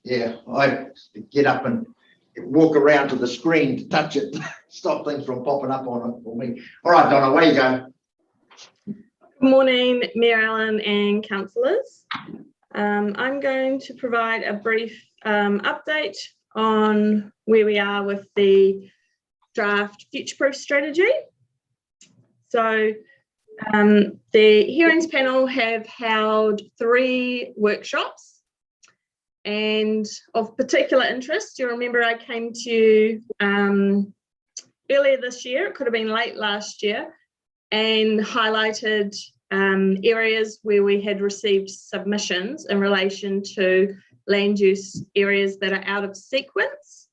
Yeah, I get up and walk around to the screen to touch it, stop things from popping up on it for me. All right, Donna, away you go. Good morning, Mayor Allen and councillors. I'm going to provide a brief update on where we are with the draft Futureproof Strategy. So the hearings panel have held 3 workshops, and of particular interest, you remember I came to you earlier this year, it could have been late last year, and highlighted areas where we had received submissions in relation to land use areas that are out of sequence,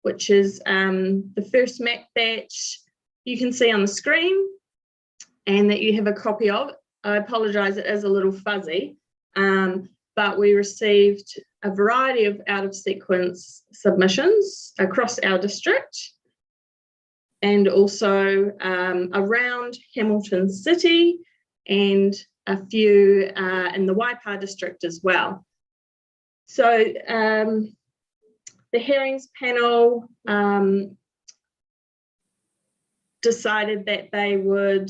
which is the first map that you can see on the screen and that you have a copy of. I apologise, it is a little fuzzy, but we received a variety of out of sequence submissions across our district, and also around Hamilton City, and a few in the Waipa district as well. So the hearings panel decided that they would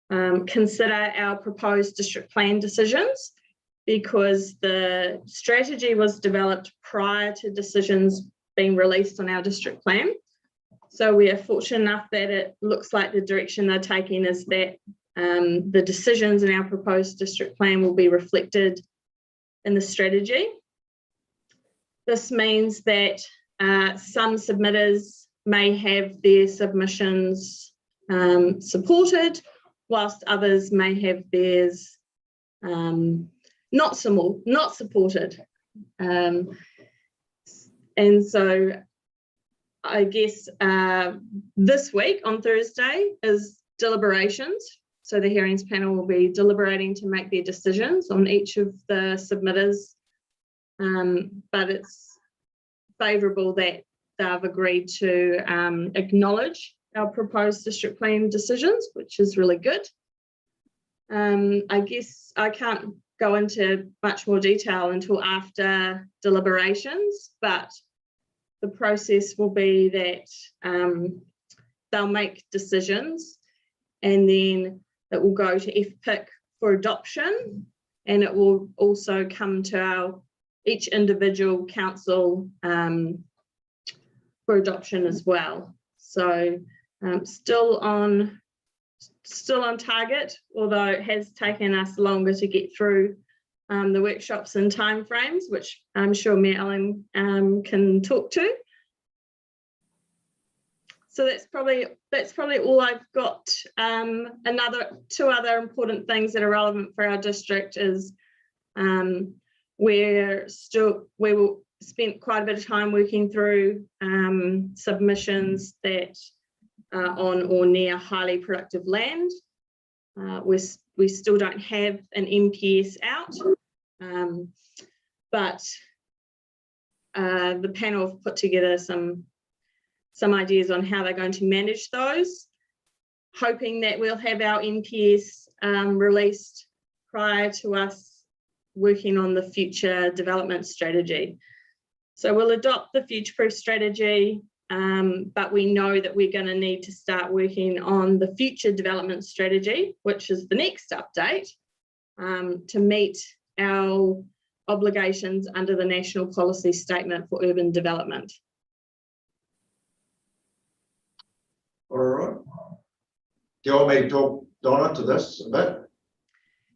consider our proposed district plan decisions, because the strategy was developed prior to decisions being released on our district plan. So we are fortunate enough that it looks like the direction they're taking is that the decisions in our proposed district plan will be reflected in the strategy. This means that some submitters may have their submissions supported, whilst others may have theirs not supported. And so I guess this week on Thursday is deliberations. So the hearings panel will be deliberating to make their decisions on each of the submitters. But it's favourable that they've agreed to acknowledge our proposed district plan decisions, which is really good. I guess I can't go into much more detail until after deliberations, but the process will be that they'll make decisions, and then it will go to FPIC for adoption, and it will also come to each individual council for adoption as well. So still on target, although it has taken us longer to get through the workshops and timeframes, which I'm sure Mayor Allen can talk to. So that's probably all I've got. 2 other important things that are relevant for our district is we will spend quite a bit of time working through submissions that are on or near highly productive land. We still don't have an MPS out, but the panel have put together some ideas on how they're going to manage those, hoping that we'll have our NPS released prior to us working on the future development strategy. So we'll adopt the Futureproof Strategy, but we know that we're going to need to start working on the future development strategy, which is the next update, to meet our obligations under the National Policy Statement for Urban Development. All right. Do you want me to talk, Donna, to this a bit?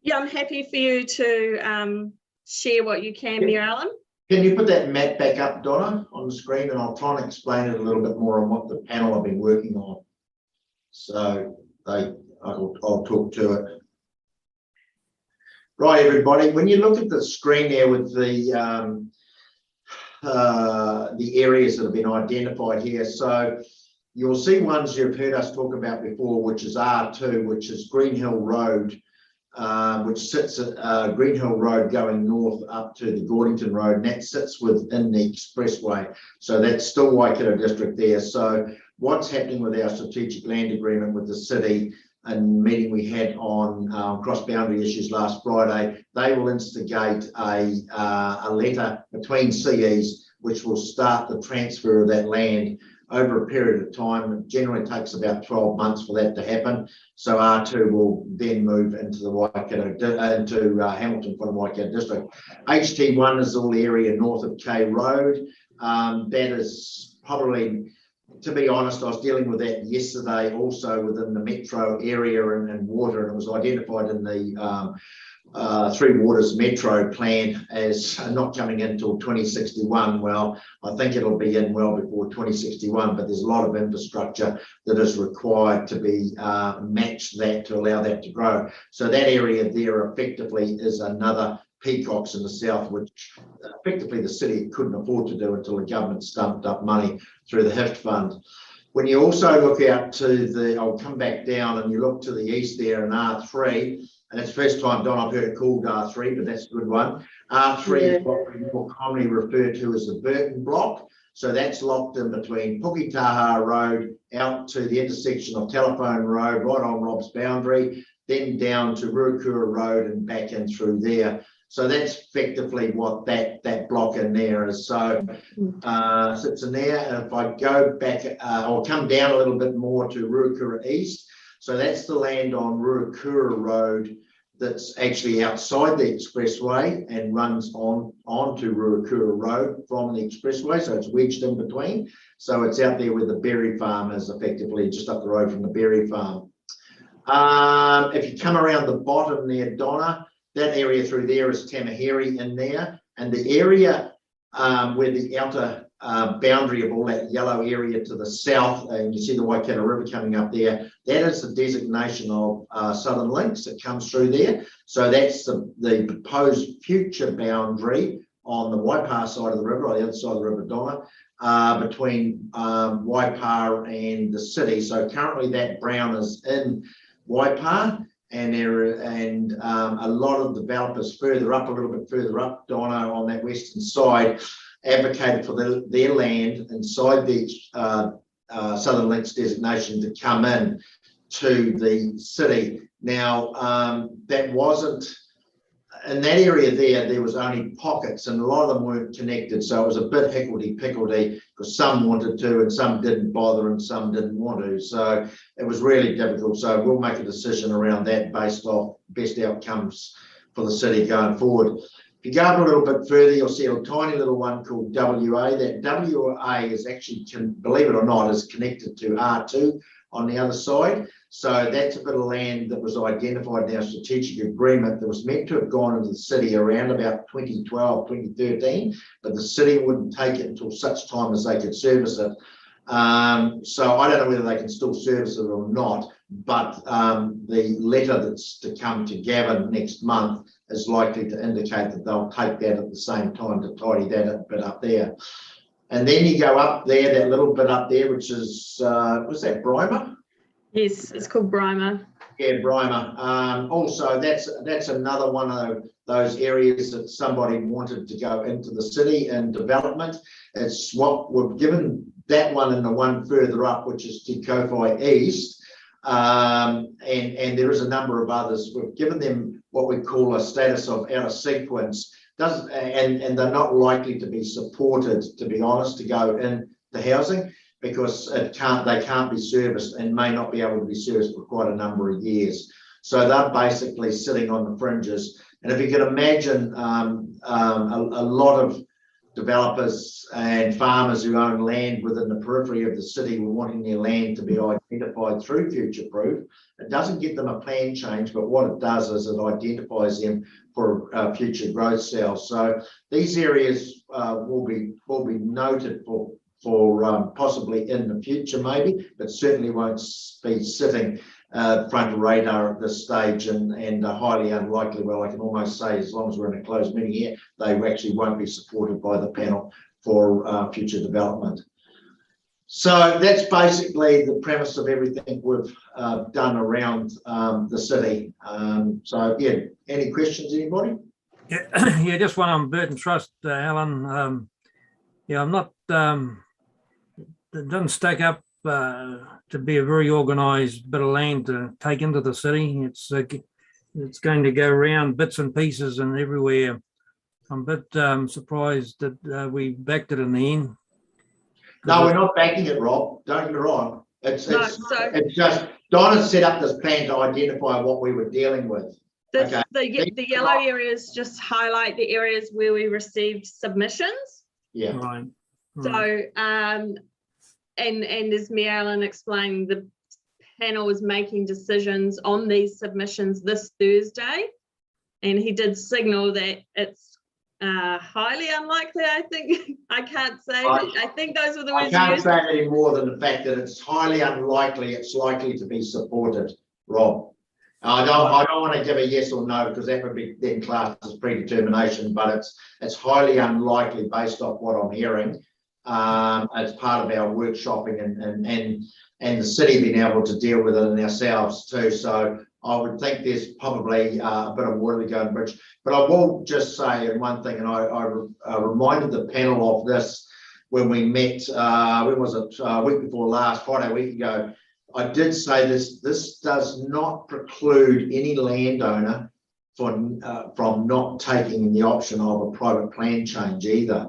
Yeah, I'm happy for you to share what you can, Mayor Allen. Can you put that map back up, Donna, on the screen, and I'll try and explain it a little bit more on what the panel have been working on. So I'll talk to it. Right, everybody. When you look at the screen there with the areas that have been identified here, so you'll see ones you've heard us talk about before, which is R2, which is Green Hill Road, which sits at Green Hill Road going north up to the Gordington Road, and that sits within the expressway. So that's still Waikato district there. So what's happening with our strategic land agreement with the city, meeting we had on cross-boundary issues last Friday, they will instigate a letter between CEs which will start the transfer of that land over a period of time. It generally takes about 12 months for that to happen. So R2 will then move into the Waikato, into Hamilton from the Waikato district. HT1 is all the area north of K Road. That is probably, to be honest, I was dealing with that yesterday also within the metro area and water, and it was identified in the Three Waters Metro plan as not coming in until 2061. Well, I think it'll be in well before 2061, but there's a lot of infrastructure that is required to be matched that to allow that to grow. So that area there effectively is another Peacocks in the south, which effectively the city couldn't afford to do until the government stumped up money through the HIFT fund. When you also look out to the, I'll come back down and you look to the east there in R3, and it's the first time, Don, I've heard it called R3, but that's a good one. R3 is what we more commonly refer to as the Burton block. So that's locked in between Puketaha Road out to the intersection of Telephone Road, right on Rob's boundary, then down to Ruakura Road and back in through there. So that's effectively what that block in there is. So sits in there. And if I go back, I'll come down a little bit more to Ruakura East. So that's the land on Ruakura Road that's actually outside the expressway and runs onto Ruakura Road from the expressway. So it's wedged in between. So it's out there where the berry farm is, effectively just up the road from the berry farm. If you come around the bottom there, Donna, that area through there is Tamaheri in there, and the area where the outer boundary of all that yellow area to the south, and you see the Waikato River coming up there, that is the designation of Southern Links that comes through there. So that's the proposed future boundary on the Waipa side of the river, or the other side of the river, Donna, between Waipa and the city. So currently that brown is in Waipa, and a lot of developers further up, a little bit further up, Donna, on that western side, advocated for their land inside the Southern Links designation to come in to the city. Now, that wasn't, in that area there was only pockets, and a lot of them weren't connected, so it was a bit higgledy-pickledy, because some wanted to and some didn't bother and some didn't want to. So it was really difficult. So we'll make a decision around that based off best outcomes for the city going forward. If you go up a little bit further, you'll see a tiny little one called WA. That WA is actually, believe it or not, is connected to R2 on the other side. So that's a bit of land that was identified in our strategic agreement that was meant to have gone into the city around about 2012, 2013, but the city wouldn't take it until such time as they could service it. So I don't know whether they can still service it or not, but the letter that's to come to Gavin next month is likely to indicate that they'll take that at the same time to tidy that bit up there. And then you go up there, that little bit up there, which is, was that Brimer? Yes, it's called Brimer. Yeah, Brimer. Also, that's another one of those areas that somebody wanted to go into the city and development. It's what we've given that one and the one further up, which is Te Kowhai East. And there is a number of others. We've given them what we call a status of out of sequence. And they're not likely to be supported, to be honest, to go into housing, because they can't be serviced and may not be able to be serviced for quite a number of years. So they're basically sitting on the fringes. And if you can imagine a lot of developers and farmers who own land within the periphery of the city were wanting their land to be identified through Futureproof. It doesn't give them a plan change, but what it does is it identifies them for future growth sales. So these areas will be noted for possibly in the future maybe, but certainly won't be sitting front of radar at this stage, and highly unlikely. Well, I can almost say, as long as we're in a closed meeting here, they actually won't be supported by the panel for future development. So that's basically the premise of everything we've done around the city. So yeah, any questions, anybody? Yeah, just one on Burton Trust, Alan. Yeah, I'm not. It doesn't stack up to be a very organised bit of land to take into the city. It's going to go around bits and pieces and everywhere. I'm a bit surprised that we backed it in the end. No, we're not backing it, Rob. Don't get me wrong. It's just Donna set up this plan to identify what we were dealing with. Okay. The yellow areas just highlight the areas where we received submissions. Yeah. Right. So, and as Mayor Allen explained, the panel is making decisions on these submissions this Thursday, and he did signal that it's highly unlikely. I think I can't say. I think those were the words. I can't say any more than the fact that it's highly unlikely. It's likely to be supported, Rob. I don't want to give a yes or no because that would be then classed as predetermination. But it's highly unlikely based off what I'm hearing. As part of our workshopping and the city being able to deal with it and ourselves too. So I would think there's probably a bit of water to go in the bridge. But I will just say one thing, and I reminded the panel of this when we met, when was it, week before last, Friday, a week ago. I did say this does not preclude any landowner from not taking the option of a private plan change either.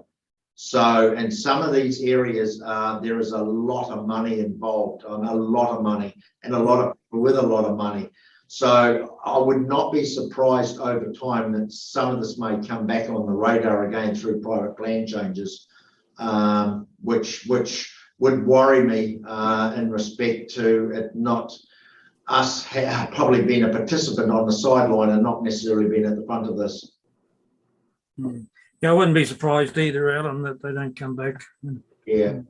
So in some of these areas, there is a lot of money involved, a lot of money, and a lot of people with a lot of money. So I would not be surprised over time that some of this may come back on the radar again through private plan changes, which would worry me in respect to it not us probably being a participant on the sideline and not necessarily being at the front of this. Yeah, I wouldn't be surprised either, Alan, that they don't come back. Yeah.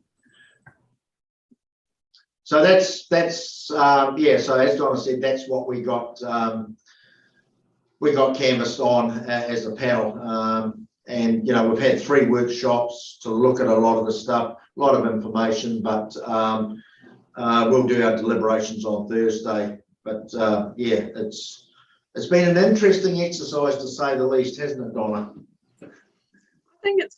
So that's yeah. So as Donna said, that's what we got canvassed on as a panel, and we've had 3 workshops to look at a lot of the stuff, a lot of information, but we'll do our deliberations on Thursday. But yeah, it's been an interesting exercise to say the least, hasn't it, Donna? I think it's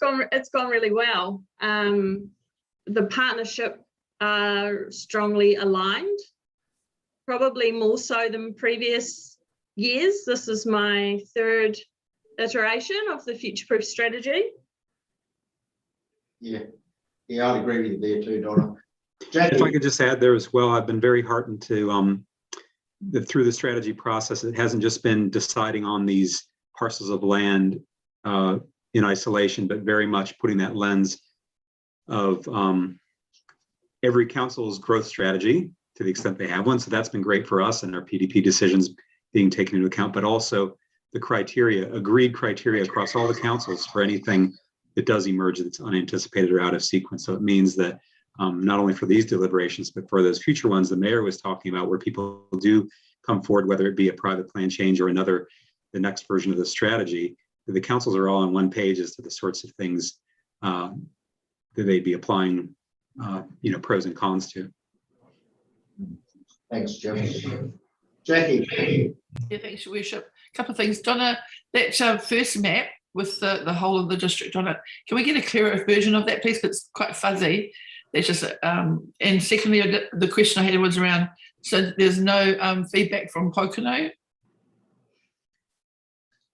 gone really well. The partnership are strongly aligned, probably more so than previous years. This is my 3rd iteration of the Futureproof Strategy. Yeah, I'd agree with you there too, Donna. Jackie. If I could just add there as well, I've been very heartened to through the strategy process, it hasn't just been deciding on these parcels of land in isolation, but very much putting that lens of every council's growth strategy to the extent they have one. So that's been great for us and our PDP decisions being taken into account, but also the criteria, agreed criteria across all the councils for anything that does emerge that's unanticipated or out of sequence. So it means that not only for these deliberations, but for those future ones the mayor was talking about, where people do come forward, whether it be a private plan change or the next version of the strategy, the councils are all on one page as to the sorts of things that they'd be applying, pros and cons to. Thanks, Jim. Jackie. Yeah, thanks, Your Worship. A couple of things. Donna, that first map with the whole of the district on it, can we get a clearer version of that, please? Because it's quite fuzzy. That's just, and secondly, the question I had was around, so there's no feedback from Pocono?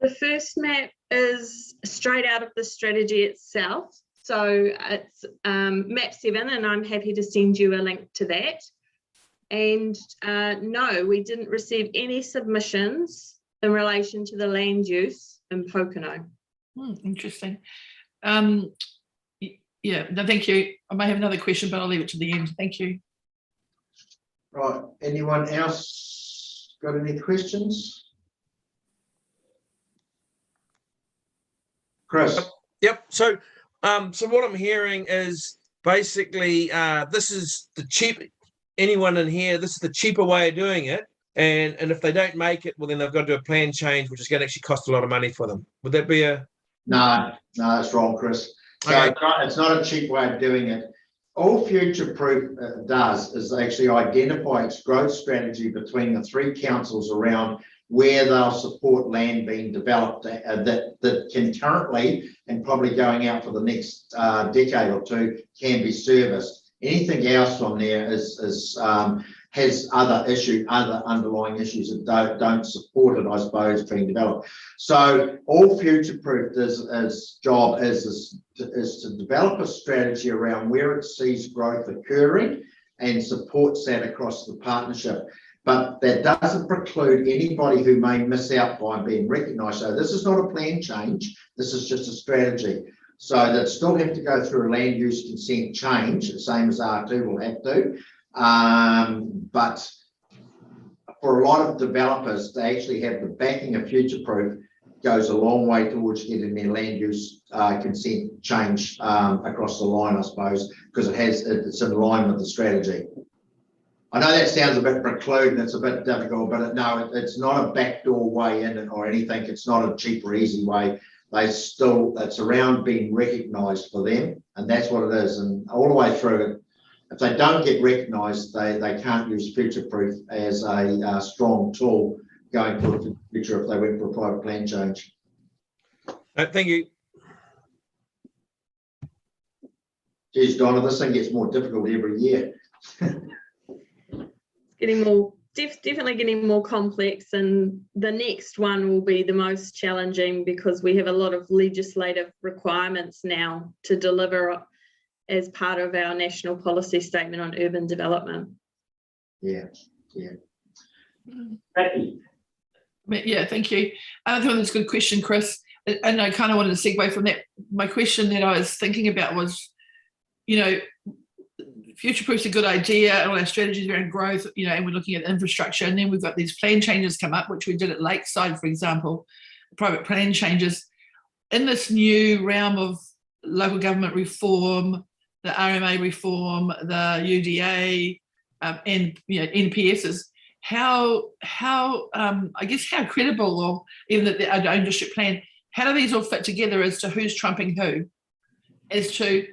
The first map is straight out of the strategy itself. So it's map 7, and I'm happy to send you a link to that. And no, we didn't receive any submissions in relation to the land use in Pocono. Interesting. Yeah, no, thank you. I may have another question, but I'll leave it to the end. Thank you. Right. Anyone else got any questions? Chris. Yep. So what I'm hearing is basically this is the cheap. Anyone in here, this is the cheaper way of doing it, and if they don't make it, well, then they've got to do a plan change, which is going to actually cost a lot of money for them. Would that be a? No, that's wrong, Chris. So Okay. it's not a cheap way of doing it. All Futureproof does is actually identify its growth strategy between the 3 councils around where they'll support land being developed that can currently and probably going out for the next decade or 2 can be serviced. Anything else on there has other underlying issues that don't support it, I suppose, being developed. So all Futureproof job is to develop a strategy around where it sees growth occurring and supports that across the partnership. But that doesn't preclude anybody who may miss out by being recognised. So this is not a plan change. This is just a strategy. So that still have to go through a land use consent change, the same as R2 will have to. But for a lot of developers, they actually have the backing of Futureproof goes a long way towards getting their land use consent change across the line, I suppose, because it's in line with the strategy. I know that sounds a bit precluding, it's a bit difficult, but it's not a backdoor way in or anything. It's not a cheap or easy way. It's around being recognised for them, and that's what it is. And all the way through it, if they don't get recognised, they can't use Futureproof as a strong tool going forward for the future if they went for a private plan change. Thank you. Geez, Donna, this thing gets more difficult every year. Getting more, definitely getting more complex, and the next one will be the most challenging because we have a lot of legislative requirements now to deliver as part of our national policy statement on urban development. Yeah. Yeah, thank you. I think that's a good question, Chris. And I kind of wanted to segue from that. My question that I was thinking about was, Futureproof's a good idea, and all our strategies around growth, and we're looking at infrastructure, and then we've got these plan changes come up, which we did at Lakeside, for example, private plan changes. In this new realm of local government reform, the RMA reform, the UDA, and NPSs, how I guess how credible, or even our own district plan, how do these all fit together as to who's trumping who? As to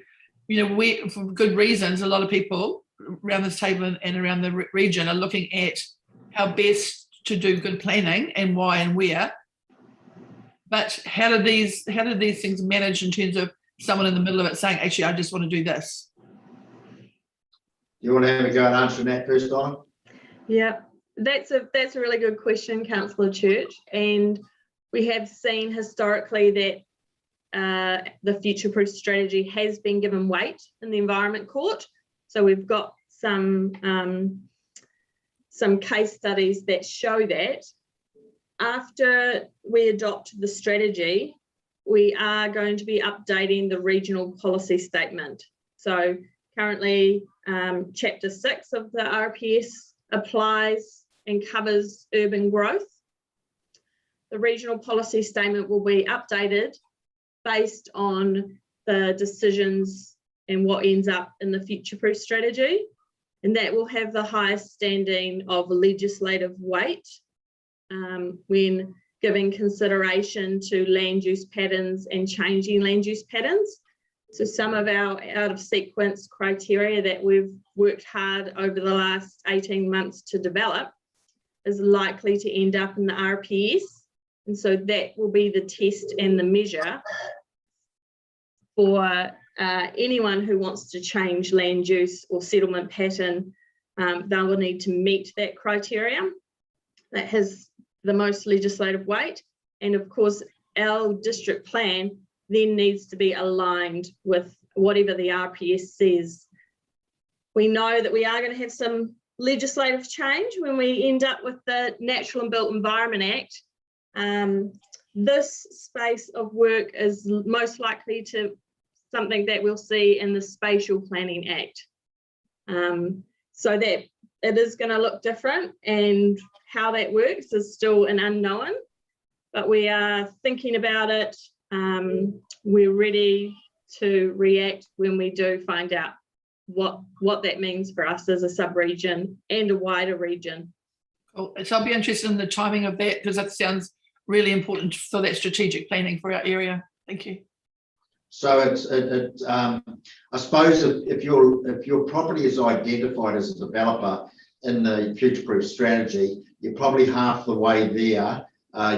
we, for good reasons, a lot of people around this table and around the region are looking at how best to do good planning and why and where. But how do these things manage in terms of someone in the middle of it saying, actually, I just want to do this? You want to have a go at answering that first, Donna? Yeah, that's a really good question, Councillor Church. And we have seen historically that the Futureproof strategy has been given weight in the Environment Court. So we've got some case studies that show that after we adopt the strategy, we are going to be updating the regional policy statement. So currently, Chapter 6 of the RPS applies and covers urban growth. The regional policy statement will be updated based on the decisions and what ends up in the Futureproof strategy, and that will have the highest standing of legislative weight when giving consideration to land use patterns and changing land use patterns. So some of our out of sequence criteria that we've worked hard over the last 18 months to develop is likely to end up in the RPS. And so that will be the test and the measure for anyone who wants to change land use or settlement pattern. They will need to meet that criteria that has the most legislative weight. And of course, our district plan then needs to be aligned with whatever the RPS says. We know that we are going to have some legislative change when we end up with the Natural and Built Environment Act. This space of work is most likely to something that we'll see in the Spatial Planning Act. So that it is going to look different, and how that works is still an unknown, but we are thinking about it. We're ready to react when we do find out what that means for us as a sub-region and a wider region. Cool. So I'll be interested in the timing of that, because that sounds really important for that strategic planning for our area. Thank you. So I suppose if your property is identified as a developer in the Futureproof strategy, you're probably half the way there,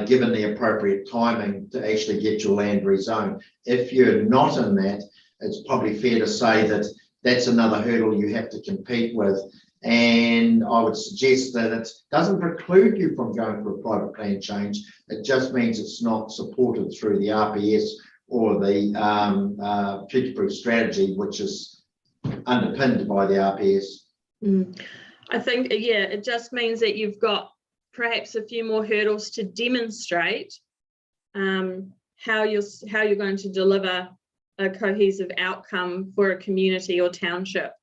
given the appropriate timing to actually get your land rezoned. If you're not in that, it's probably fair to say that that's another hurdle you have to compete with. And I would suggest that it doesn't preclude you from going for a private plan change. It just means it's not supported through the RPS or the Futureproof Strategy, which is underpinned by the RPS. I think, yeah, it just means that you've got perhaps a few more hurdles to demonstrate how you're going to deliver a cohesive outcome for a community or township.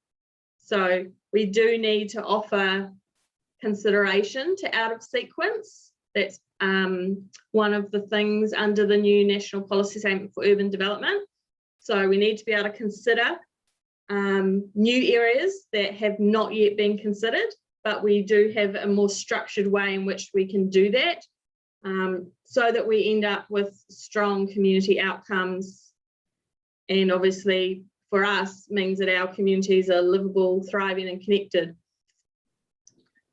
So we do need to offer consideration to out of sequence. That's one of the things under the new National Policy Statement for Urban Development. So we need to be able to consider new areas that have not yet been considered, but we do have a more structured way in which we can do that, so that we end up with strong community outcomes. And obviously for us means that our communities are livable, thriving and connected.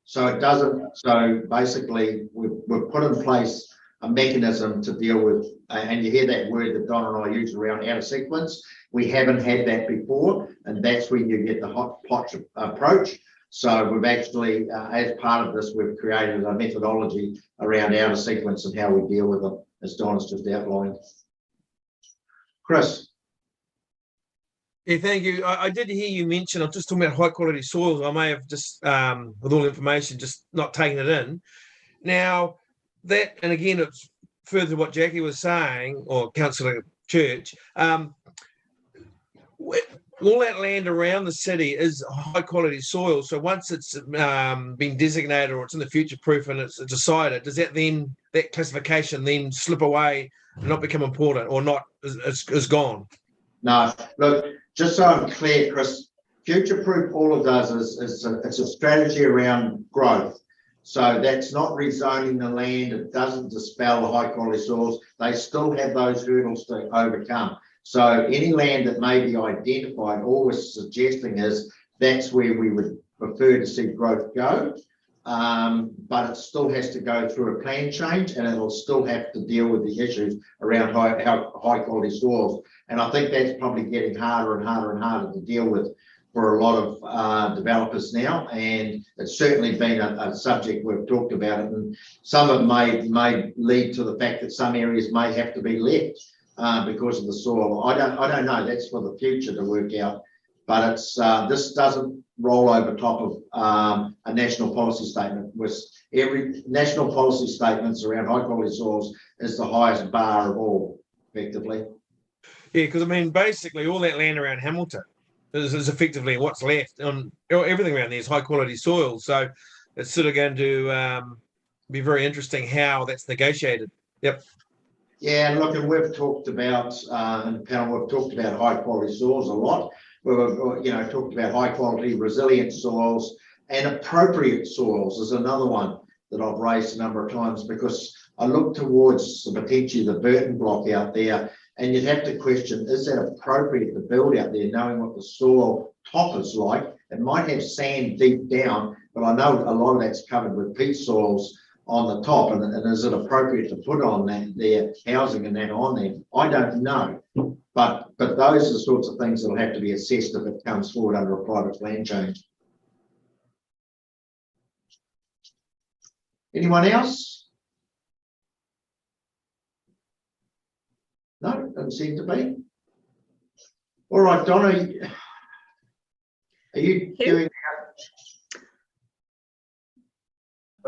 So it doesn't, so basically we've put in place a mechanism to deal with, and you hear that word that Don and I use around out of sequence. We haven't had that before, and that's when you get the hot pot approach. So we've actually, as part of this, we've created a methodology around out of sequence and how we deal with them, as Don has just outlined. Chris. Yeah, thank you. I did hear you mention, I'm just talking about high quality soils. I may have just, with all the information, just not taken it in. Now, that, and again, it's further to what Jackie was saying, or Councillor Church, all that land around the city is high quality soil. So once it's been designated or it's in the future proof and it's decided, does that then, that classification then slip away and not become important, or not, is gone? No, look, just so I'm clear, Chris, Futureproof, all it does is it's a strategy around growth. So that's not rezoning the land. It doesn't dispel the high quality soils. They still have those hurdles to overcome. So any land that may be identified, all we're suggesting is that's where we would prefer to see growth go. But it still has to go through a plan change, and it'll still have to deal with the issues around high quality soils. And I think that's probably getting harder and harder and harder to deal with for a lot of developers now. And it's certainly been a subject we've talked about it, and some of it may lead to the fact that some areas may have to be left because of the soil. I don't know. That's for the future to work out. But it's this doesn't roll over top of a national policy statement. With every national policy statements around high quality soils is the highest bar of all, effectively. Yeah, because I mean, basically all that land around Hamilton is effectively what's left. On everything around there is high quality soil. So it's sort of going to be very interesting how that's negotiated. Yep. Yeah, and look, and we've talked about in the panel, we've talked about high quality soils a lot. We've talked about high quality resilient soils, and appropriate soils is another one that I've raised a number of times, because I look towards potentially the Burton block out there, and you'd have to question, is that appropriate to build out there, knowing what the soil top is like? It might have sand deep down, but I know a lot of that's covered with peat soils on the top, and is it appropriate to put on that there, housing and that on there? I don't know. But those are the sorts of things that will have to be assessed if it comes forward under a private land change. Anyone else? No, doesn't seem to be. All right, Donna, are you doing that?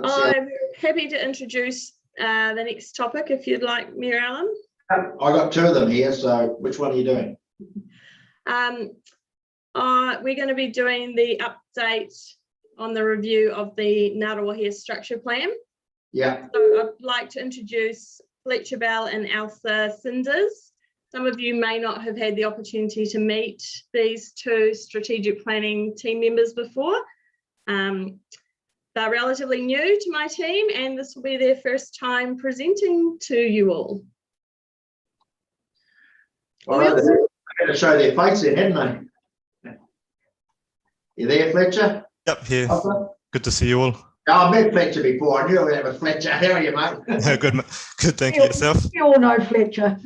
I'm happy to introduce the next topic if you'd like, Mary Ellen. I got two of them here, so which one are you doing? We're going to be doing the update on the review of the Ngārawahia structure plan. Yeah. So I'd like to introduce Fletcher Bell and Elsa Cinders. Some of you may not have had the opportunity to meet these two strategic planning team members before. They're relatively new to my team, and this will be their first time presenting to you all. All right, they're going to show their face then, hadn't they? You there, Fletcher? Yep, here. Okay. Good to see you all. I met Fletcher before. I knew that was Fletcher. How are you, mate? Good, thank you. Yourself? You all know Fletcher.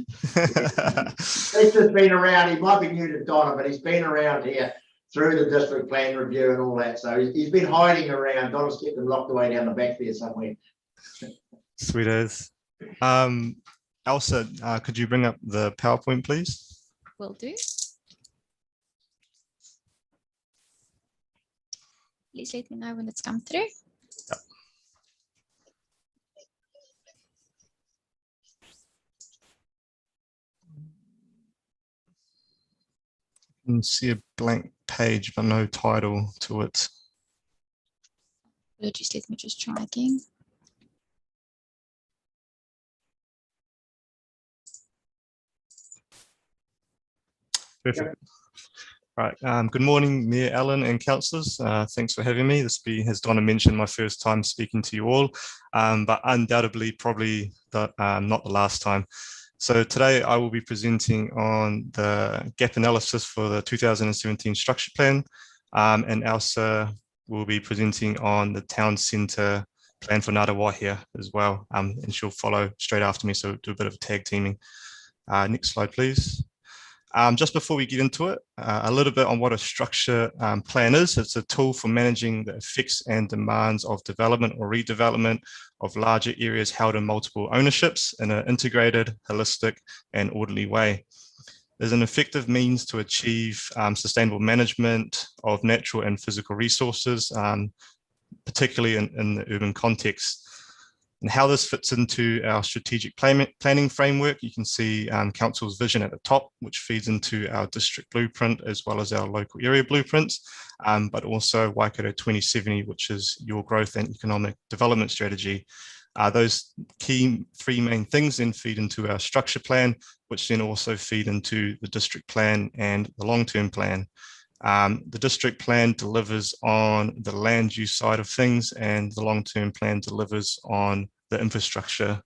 Fletcher's been around. He might be new to Donna, but he's been around here through the district plan review and all that. So he's been hiding around. Donna's kept him locked away down the back there somewhere. Sweet as. Elsa, could you bring up the PowerPoint, please? Will do. Please let me know when it's come through. Yep. You can see a blank page, but no title to it. Just let me just try again. Perfect. Right. Good morning, Mayor Allen and councillors. Thanks for having me. This will be, as Donna mentioned, my first time speaking to you all, but undoubtedly probably not the last time. So today I will be presenting on the gap analysis for the 2017 structure plan, and Elsa will be presenting on the town centre plan for Ngārawahia as well, and she'll follow straight after me, so do a bit of tag teaming. Next slide, please. Just before we get into it, a little bit on what a structure plan is. It's a tool for managing the effects and demands of development or redevelopment of larger areas held in multiple ownerships in an integrated, holistic, and orderly way. There's an effective means to achieve sustainable management of natural and physical resources, particularly in the urban context. And how this fits into our strategic planning framework, you can see Council's vision at the top, which feeds into our district blueprint as well as our local area blueprints, but also Waikato 2070, which is your growth and economic development strategy. Those key three main things then feed into our structure plan, which then also feed into the district plan and the long-term plan. The district plan delivers on the land use side of things, and the long-term plan delivers on the infrastructure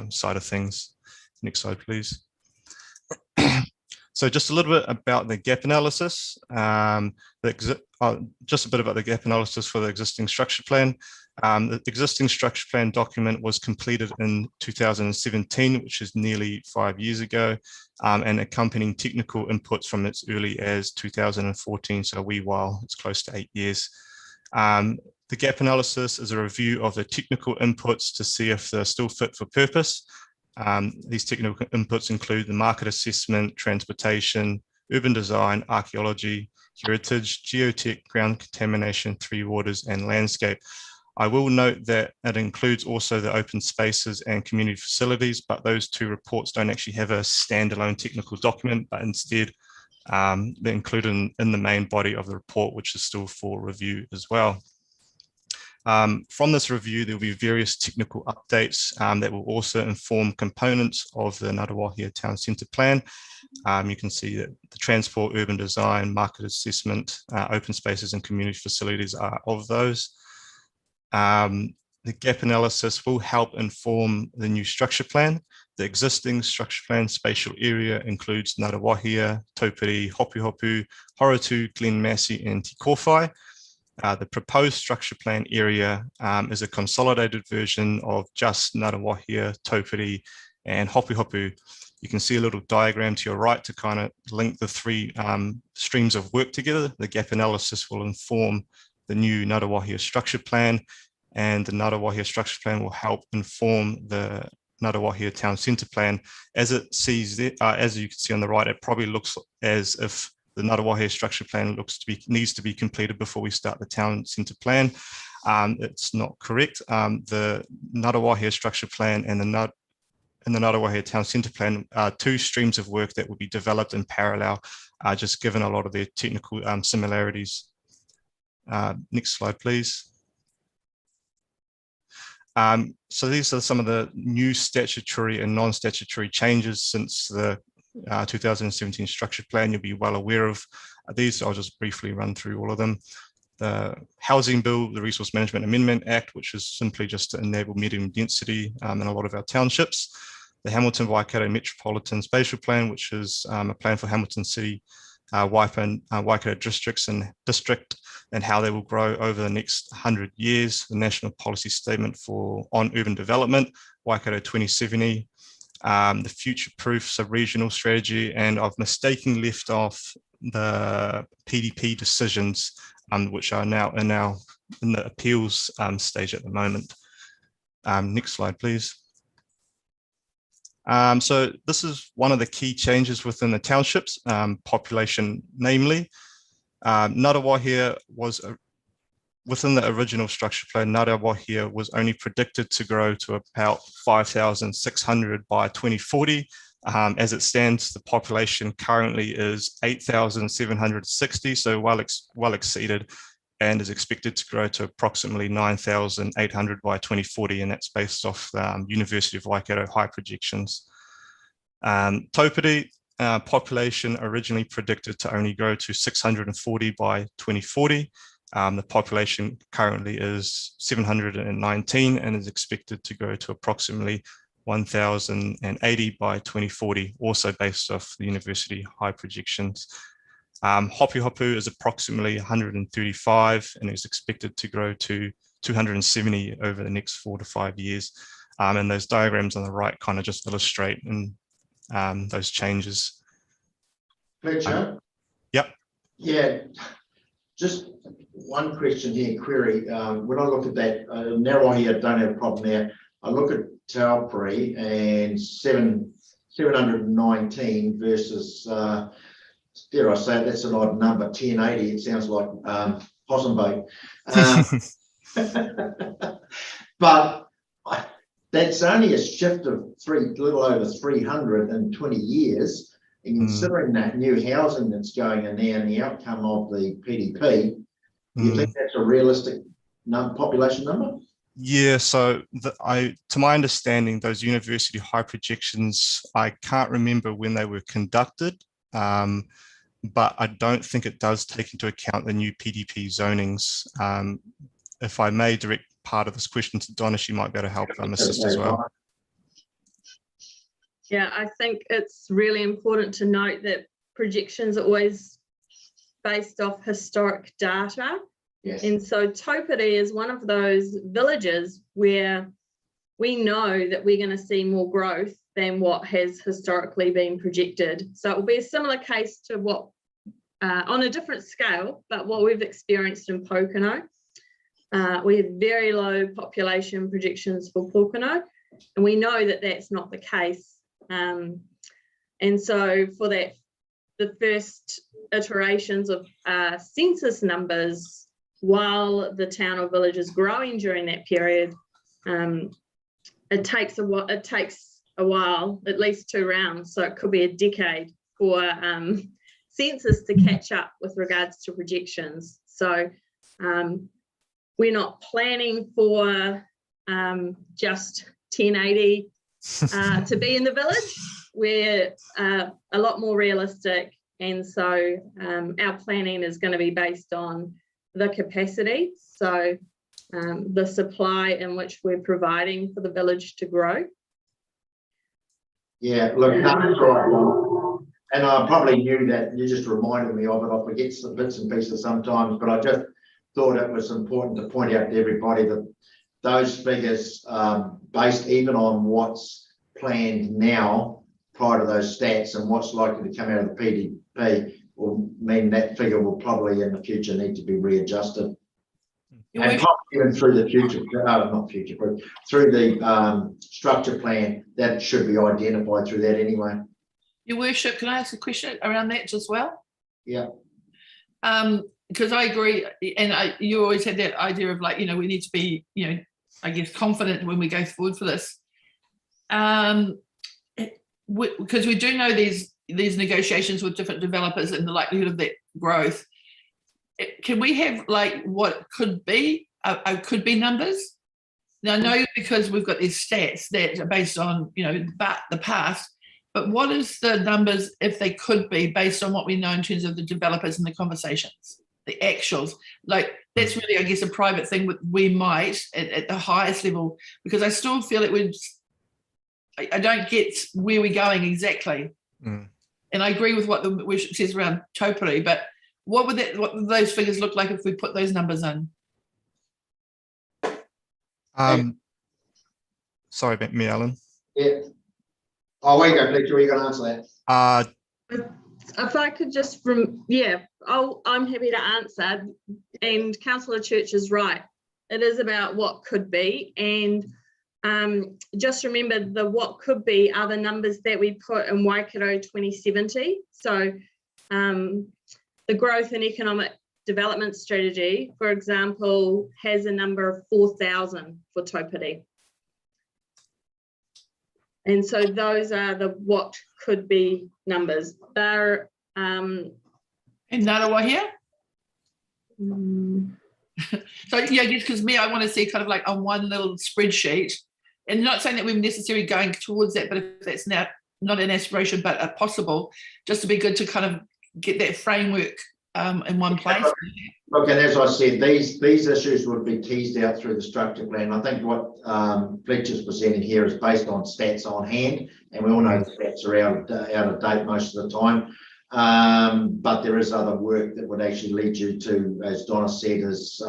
side of things. Next slide, please. So just a little bit about the gap analysis, just a bit about the gap analysis for the existing structure plan. The existing structure plan document was completed in 2017, which is nearly 5 years ago, and accompanying technical inputs from as early as 2014, so a wee while, it's close to 8 years. The gap analysis is a review of the technical inputs to see if they're still fit for purpose. These technical inputs include the market assessment, transportation, urban design, archaeology, heritage, geotech, ground contamination, three waters, and landscape. I will note that it includes also the open spaces and community facilities, but those two reports don't actually have a standalone technical document, but instead they're included in the main body of the report, which is still for review as well. From this review, there will be various technical updates that will also inform components of the Ngārawahia Town Centre Plan. You can see that the transport, urban design, market assessment, open spaces and community facilities are of those. The gap analysis will help inform the new structure plan. The existing structure plan spatial area includes Ngārawahia, Taupiri, Hopuhopu, Horatu, Glen Massey and Te Kōwhai. The proposed structure plan area is a consolidated version of just Ngārawahia, Taupiri and Hopuhopu. You can see a little diagram to your right to kind of link the three streams of work together. The gap analysis will inform the new Ngārawahia structure plan, and the Ngārawahia structure plan will help inform the Ngārawahia Town Centre Plan. As it sees, as you can see on the right, it probably looks as if the Ngārawahia structure plan needs to be completed before we start the Town Centre Plan. It's not correct. The Ngārawahia structure plan and the Ngārawahia Town Centre Plan are two streams of work that will be developed in parallel, just given a lot of their technical similarities. Next slide, please. So these are some of the new statutory and non-statutory changes since the 2017 structure plan. You'll be well aware of these. I'll just briefly run through all of them. The Housing Bill, the Resource Management Amendment Act, which is simply just to enable medium density in a lot of our townships. The Hamilton Waikato Metropolitan Spatial Plan, which is a plan for Hamilton City, Waikato districts and district, and how they will grow over the next 100 years. The National Policy Statement on Urban Development, Waikato 2070, the Futureproof Sub-Regional Strategy, and I've mistakenly left off the PDP decisions, which are now in the appeals stage at the moment. Next slide, please. So this is one of the key changes within the townships, population namely. Ngaruawahia was within the original structure plan. Ngaruawahia was only predicted to grow to about 5,600 by 2040. As it stands, the population currently is 8,760, so well exceeded, and is expected to grow to approximately 9,800 by 2040, and that's based off the University of Waikato high projections. Taupiri population originally predicted to only grow to 640 by 2040. The population currently is 719 and is expected to grow to approximately 1,080 by 2040, also based off the university high projections. Hopu Hopu is approximately 135 and is expected to grow to 270 over the next 4 to 5 years. And those diagrams on the right kind of just illustrate those changes. Fletcher? Yep. Yeah, just one question here, query. When I look at that, Ngaruawahia don't have a problem there. I look at Taupiri and 719 versus, dare I say, that's an odd number, 1080. It sounds like possum boat. But that's only a shift of little over 300 in 20 years. And considering that new housing that's going in there and the outcome of the PDP, do you think that's a realistic population number? Yeah, so to my understanding, those university high projections, I can't remember when they were conducted, but I don't think it does take into account the new PDP zonings. If I may direct part of this question to Donna, she might be able to help assist as well. Yeah, I think it's really important to note that projections are always based off historic data. Yes. And so Taupiri is one of those villages where we know that we're going to see more growth than what has historically been projected. So it will be a similar case to what, on a different scale, but what we've experienced in Pōkeno. We have very low population projections for Pōkeno, and we know that that's not the case. And so for that, the first iterations of census numbers, while the town or village is growing during that period, it takes a while, at least 2 rounds, so it could be a decade for census to catch up with regards to projections. So we're not planning for just 1080 to be in the village. We're a lot more realistic, and so our planning is going to be based on the capacity, so the supply in which we're providing for the village to grow. Yeah, look, that's right. And I probably knew that, you just reminded me of it. I forget some bits and pieces sometimes, but I just thought it was important to point out to everybody that those figures, based even on what's planned now prior to those stats and what's likely to come out of the PDP, will mean that figure will probably in the future need to be readjusted. And probably even through the through the structure plan, that should be identified through that anyway. Your Worship, can I ask a question around that as well? Yeah. Because I agree, and you always had that idea of like, we need to be, I guess, confident when we go forward for this. Because we do know these negotiations with different developers and the likelihood of that growth. Can we have like what could be numbers? Now I know because we've got these stats that are based on the past, but what is the numbers if they could be based on what we know in terms of the developers and the conversations, the actuals? Like that's really, I guess, a private thing. We might at the highest level, because I still feel it would. I don't get where we're going exactly. And I agree with what the Worship says around Taupiri, but what would those figures look like if we put those numbers in? Sorry about me, Alan. Yeah. Oh, where you go, Fletcher, are you going to answer that? If I could just, I'm happy to answer. And Councillor Church is right. It is about what could be. And just remember the what could be are the numbers that we put in Waikato 2070. So the growth and economic development strategy, for example, has a number of 4,000 for Taupiri. And so those are the what could be numbers. They're In Ngaruawahia? So yeah, I guess because I want to see kind of like on one little spreadsheet, and not saying that we're necessarily going towards that, but if that's not an aspiration, but a possible, just to be good to kind of get that framework in one place. Look, and as I said, these issues would be teased out through the structure plan. I think what Fletcher's presenting here is based on stats on hand, and we all know the stats are out of date most of the time. But there is other work that would actually lead you to, as Donna said, is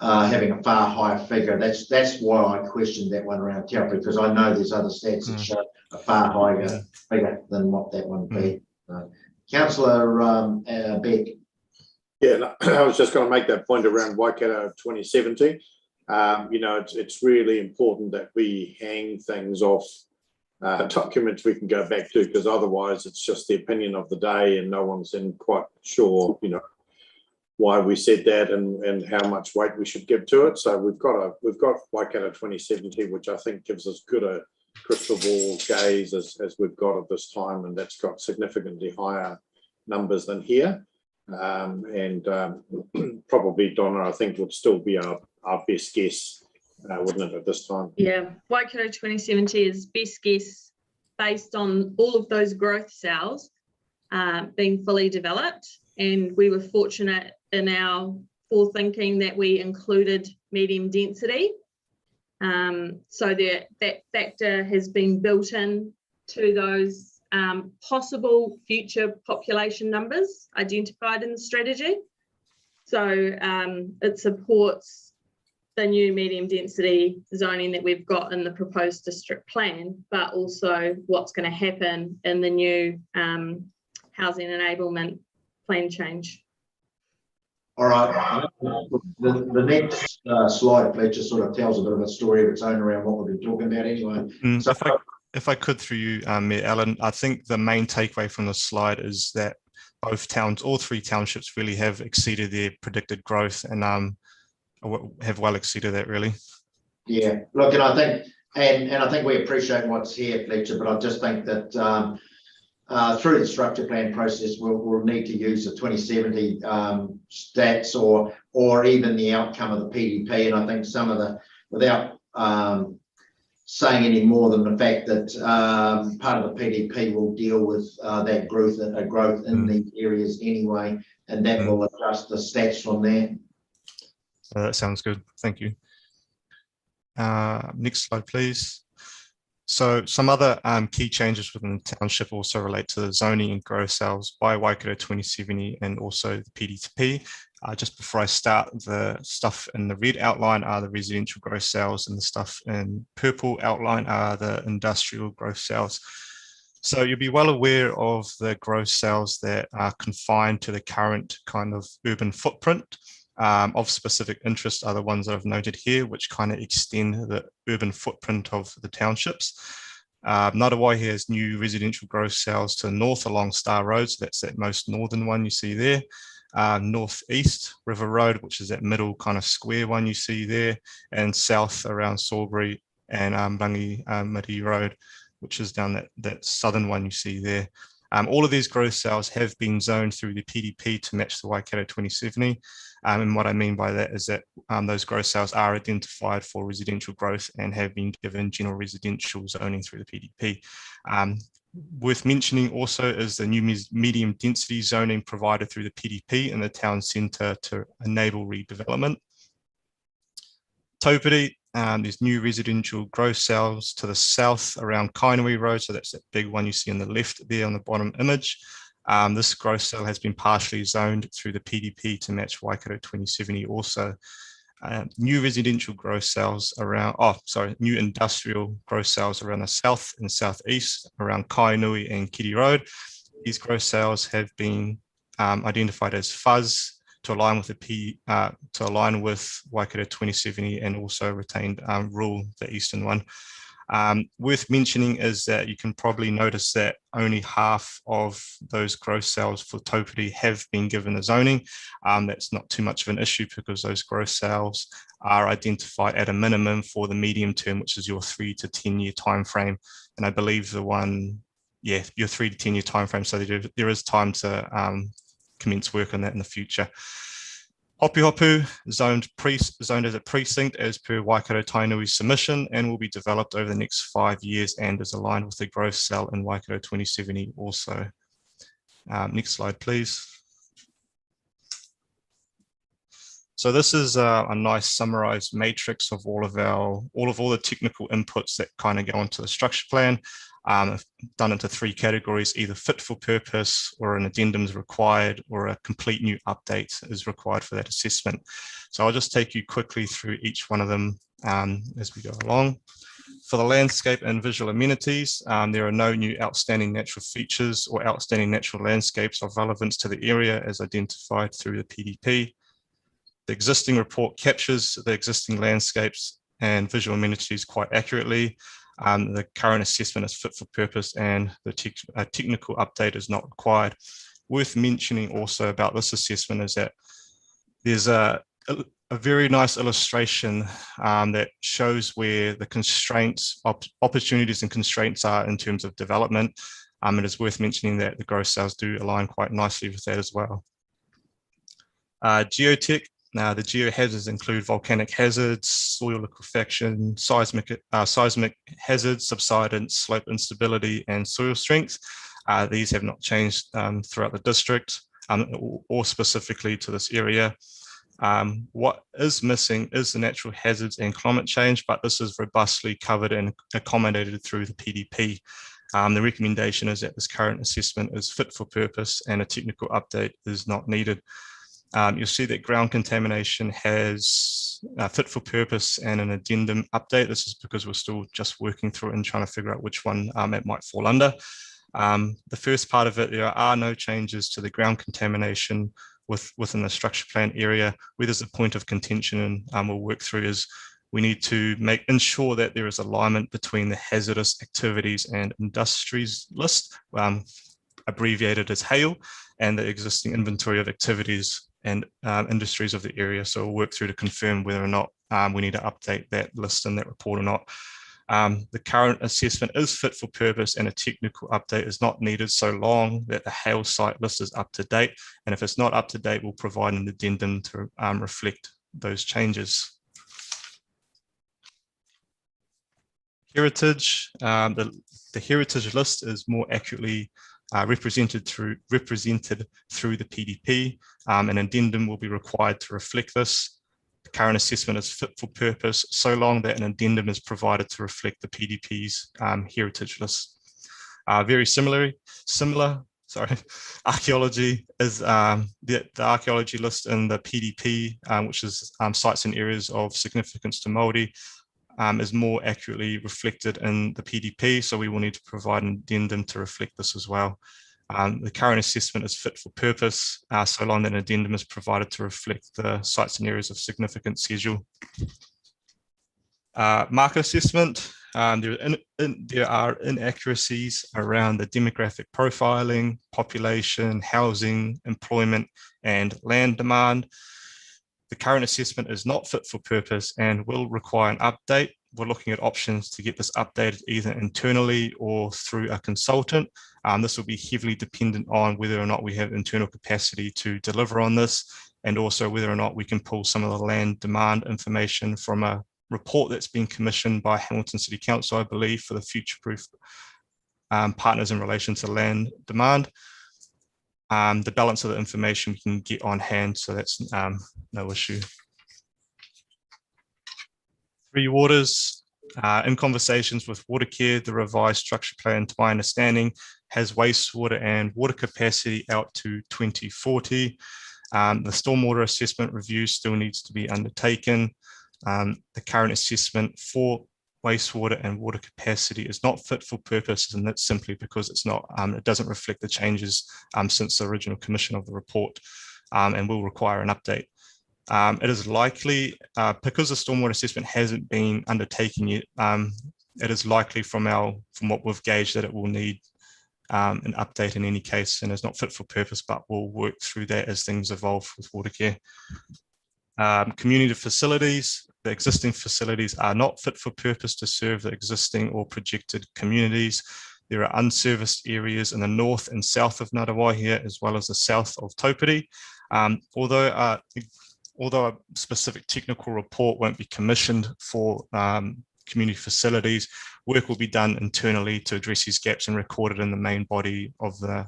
having a far higher figure. That's why I questioned that one around Taupiri, because I know there's other stats that show a far higher figure than what that one would be. Councillor Beck. Yeah, I was just going to make that point around Waikato 2070. It's really important that we hang things off documents we can go back to, because otherwise it's just the opinion of the day and no one's quite sure, why we said that and how much weight we should give to it. So we've got Waikato 2070, which I think gives us good a crystal ball gaze as we've got at this time, and that's got significantly higher numbers than here. Probably Donna, I think, would still be our best guess, wouldn't it, at this time? Yeah, Waikato 2070 is best guess based on all of those growth cells being fully developed, and we were fortunate in our forethinking that we included medium density. So that factor has been built in to those possible future population numbers identified in the strategy. So it supports the new medium density zoning that we've got in the proposed district plan, but also what's going to happen in the new housing enablement plan change. All right. The next slide, Fletcher, sort of tells a bit of a story of its own around what we've been talking about anyway. So if I could through you, Mayor Allen, I think the main takeaway from the slide is that all three townships really have exceeded their predicted growth and have well exceeded that, really. Yeah, look, and I think I think we appreciate what's here, Fletcher, but I just think that through the structure plan process, we'll need to use the 2070 stats or even the outcome of the PDP. And I think some of without saying any more than the fact that part of the PDP will deal with that growth in these areas anyway, and that will adjust the stats from there. That sounds good. Thank you. Next slide, please. So some other key changes within the township also relate to the zoning and growth sales by Waikato 2070 and also the PDP. Just before I start, the stuff in the red outline are the residential growth sales, and the stuff in purple outline are the industrial growth sales. So you'll be well aware of the growth sales that are confined to the current kind of urban footprint. Of specific interest are the ones that I've noted here, which kind of extend the urban footprint of the townships. Ngaruawahia has new residential growth sales to the north along Star Road, so that's that most northern one you see there. Northeast River Road, which is that middle kind of square one you see there, and south around Sawbury and Rangi Road, which is down that southern one you see there. All of these growth sales have been zoned through the PDP to match the Waikato 2070. And what I mean by that is that those growth sales are identified for residential growth and have been given general residential zoning through the PDP. Worth mentioning also is the new medium density zoning provided through the PDP in the town centre to enable redevelopment. Taupiri, there's new residential growth sales to the south around Kainui Road, so that's that big one you see on the left there on the bottom image. This growth sale has been partially zoned through the PDP to match Waikato 2070 also. New residential growth sales around, new industrial growth sales around the south and southeast around Kainui and Kitty Road. These gross sales have been identified as fuzz to align with Waikato 2070 and also retained rule, the eastern one. Worth mentioning is that you can probably notice that only half of those gross sales for Taupiri have been given a zoning. That's not too much of an issue because those gross sales are identified at a minimum for the medium term, which is your 3 to 10 year time frame. And I believe the one, yeah, your 3 to 10 year time frame. So there is time to commence work on that in the future. Hopu Hopu, zoned as a precinct as per Waikato Tainui's submission and will be developed over the next 5 years and is aligned with the gross sale in Waikato 2070 also. Next slide, please. So this is a nice summarized matrix of all the technical inputs that kind of go into the structure plan. Done into 3 categories, either fit for purpose or an addendum is required or a complete new update is required for that assessment. So I'll just take you quickly through each one of them as we go along. For the landscape and visual amenities, there are no new outstanding natural features or outstanding natural landscapes of relevance to the area as identified through the PDP. The existing report captures the existing landscapes and visual amenities quite accurately. The current assessment is fit for purpose and the technical update is not required. Worth mentioning also about this assessment is that there's a very nice illustration that shows where the constraints, opportunities and constraints are in terms of development. It is worth mentioning that the gross sales do align quite nicely with that as well. Geotech. Now, the geohazards include volcanic hazards, soil liquefaction, seismic hazards, subsidence, slope instability, and soil strength. These have not changed throughout the district or specifically to this area. What is missing is the natural hazards and climate change, but this is robustly covered and accommodated through the PDP. The recommendation is that this current assessment is fit for purpose and a technical update is not needed. You'll see that ground contamination has fit for purpose and an addendum update. This is because we're still just working through it and trying to figure out which one it might fall under. The first part of it, there are no changes to the ground contamination within the structure plan area. Where there's a point of contention and we'll work through is we need to ensure that there is alignment between the hazardous activities and industries list, abbreviated as HAIL, and the existing inventory of activities and industries of the area. So we'll work through to confirm whether or not we need to update that list in that report or not. The current assessment is fit for purpose and a technical update is not needed so long that the HAIL site list is up to date. And if it's not up to date, we'll provide an addendum to reflect those changes. Heritage, the heritage list is more accurately represented through the PDP. An addendum will be required to reflect this. The current assessment is fit for purpose so long that an addendum is provided to reflect the PDP's heritage list. Very similar, archaeology is the archaeology list in the PDP, which is sites and areas of significance to Māori, is more accurately reflected in the PDP, so we will need to provide an addendum to reflect this as well. The current assessment is fit for purpose, so long that an addendum is provided to reflect the sites and areas of significance schedule. Market assessment, there are inaccuracies around the demographic profiling, population, housing, employment, and land demand. The current assessment is not fit for purpose and will require an update. We're looking at options to get this updated either internally or through a consultant. This will be heavily dependent on whether or not we have internal capacity to deliver on this, and also whether or not we can pull some of the land demand information from a report that's been commissioned by Hamilton City Council, I believe, for the Futureproof partners in relation to land demand. The balance of the information we can get on hand, so that's no issue. Three Waters, in conversations with Watercare, the revised structure plan, to my understanding, has wastewater and water capacity out to 2040. The stormwater assessment review still needs to be undertaken. The current assessment for wastewater and water capacity is not fit for purpose, and that's simply because it's not, it doesn't reflect the changes since the original commission of the report, and will require an update. It is likely, because the stormwater assessment hasn't been undertaken yet, it is likely from what we've gauged that it will need an update in any case, and is not fit for purpose, but we'll work through that as things evolve with water care. Community facilities, the existing facilities are not fit for purpose to serve the existing or projected communities. There are unserviced areas in the north and south of Ngaruahia, as well as the south of Taupiri. Although a specific technical report won't be commissioned for community facilities, work will be done internally to address these gaps and recorded in the main body of the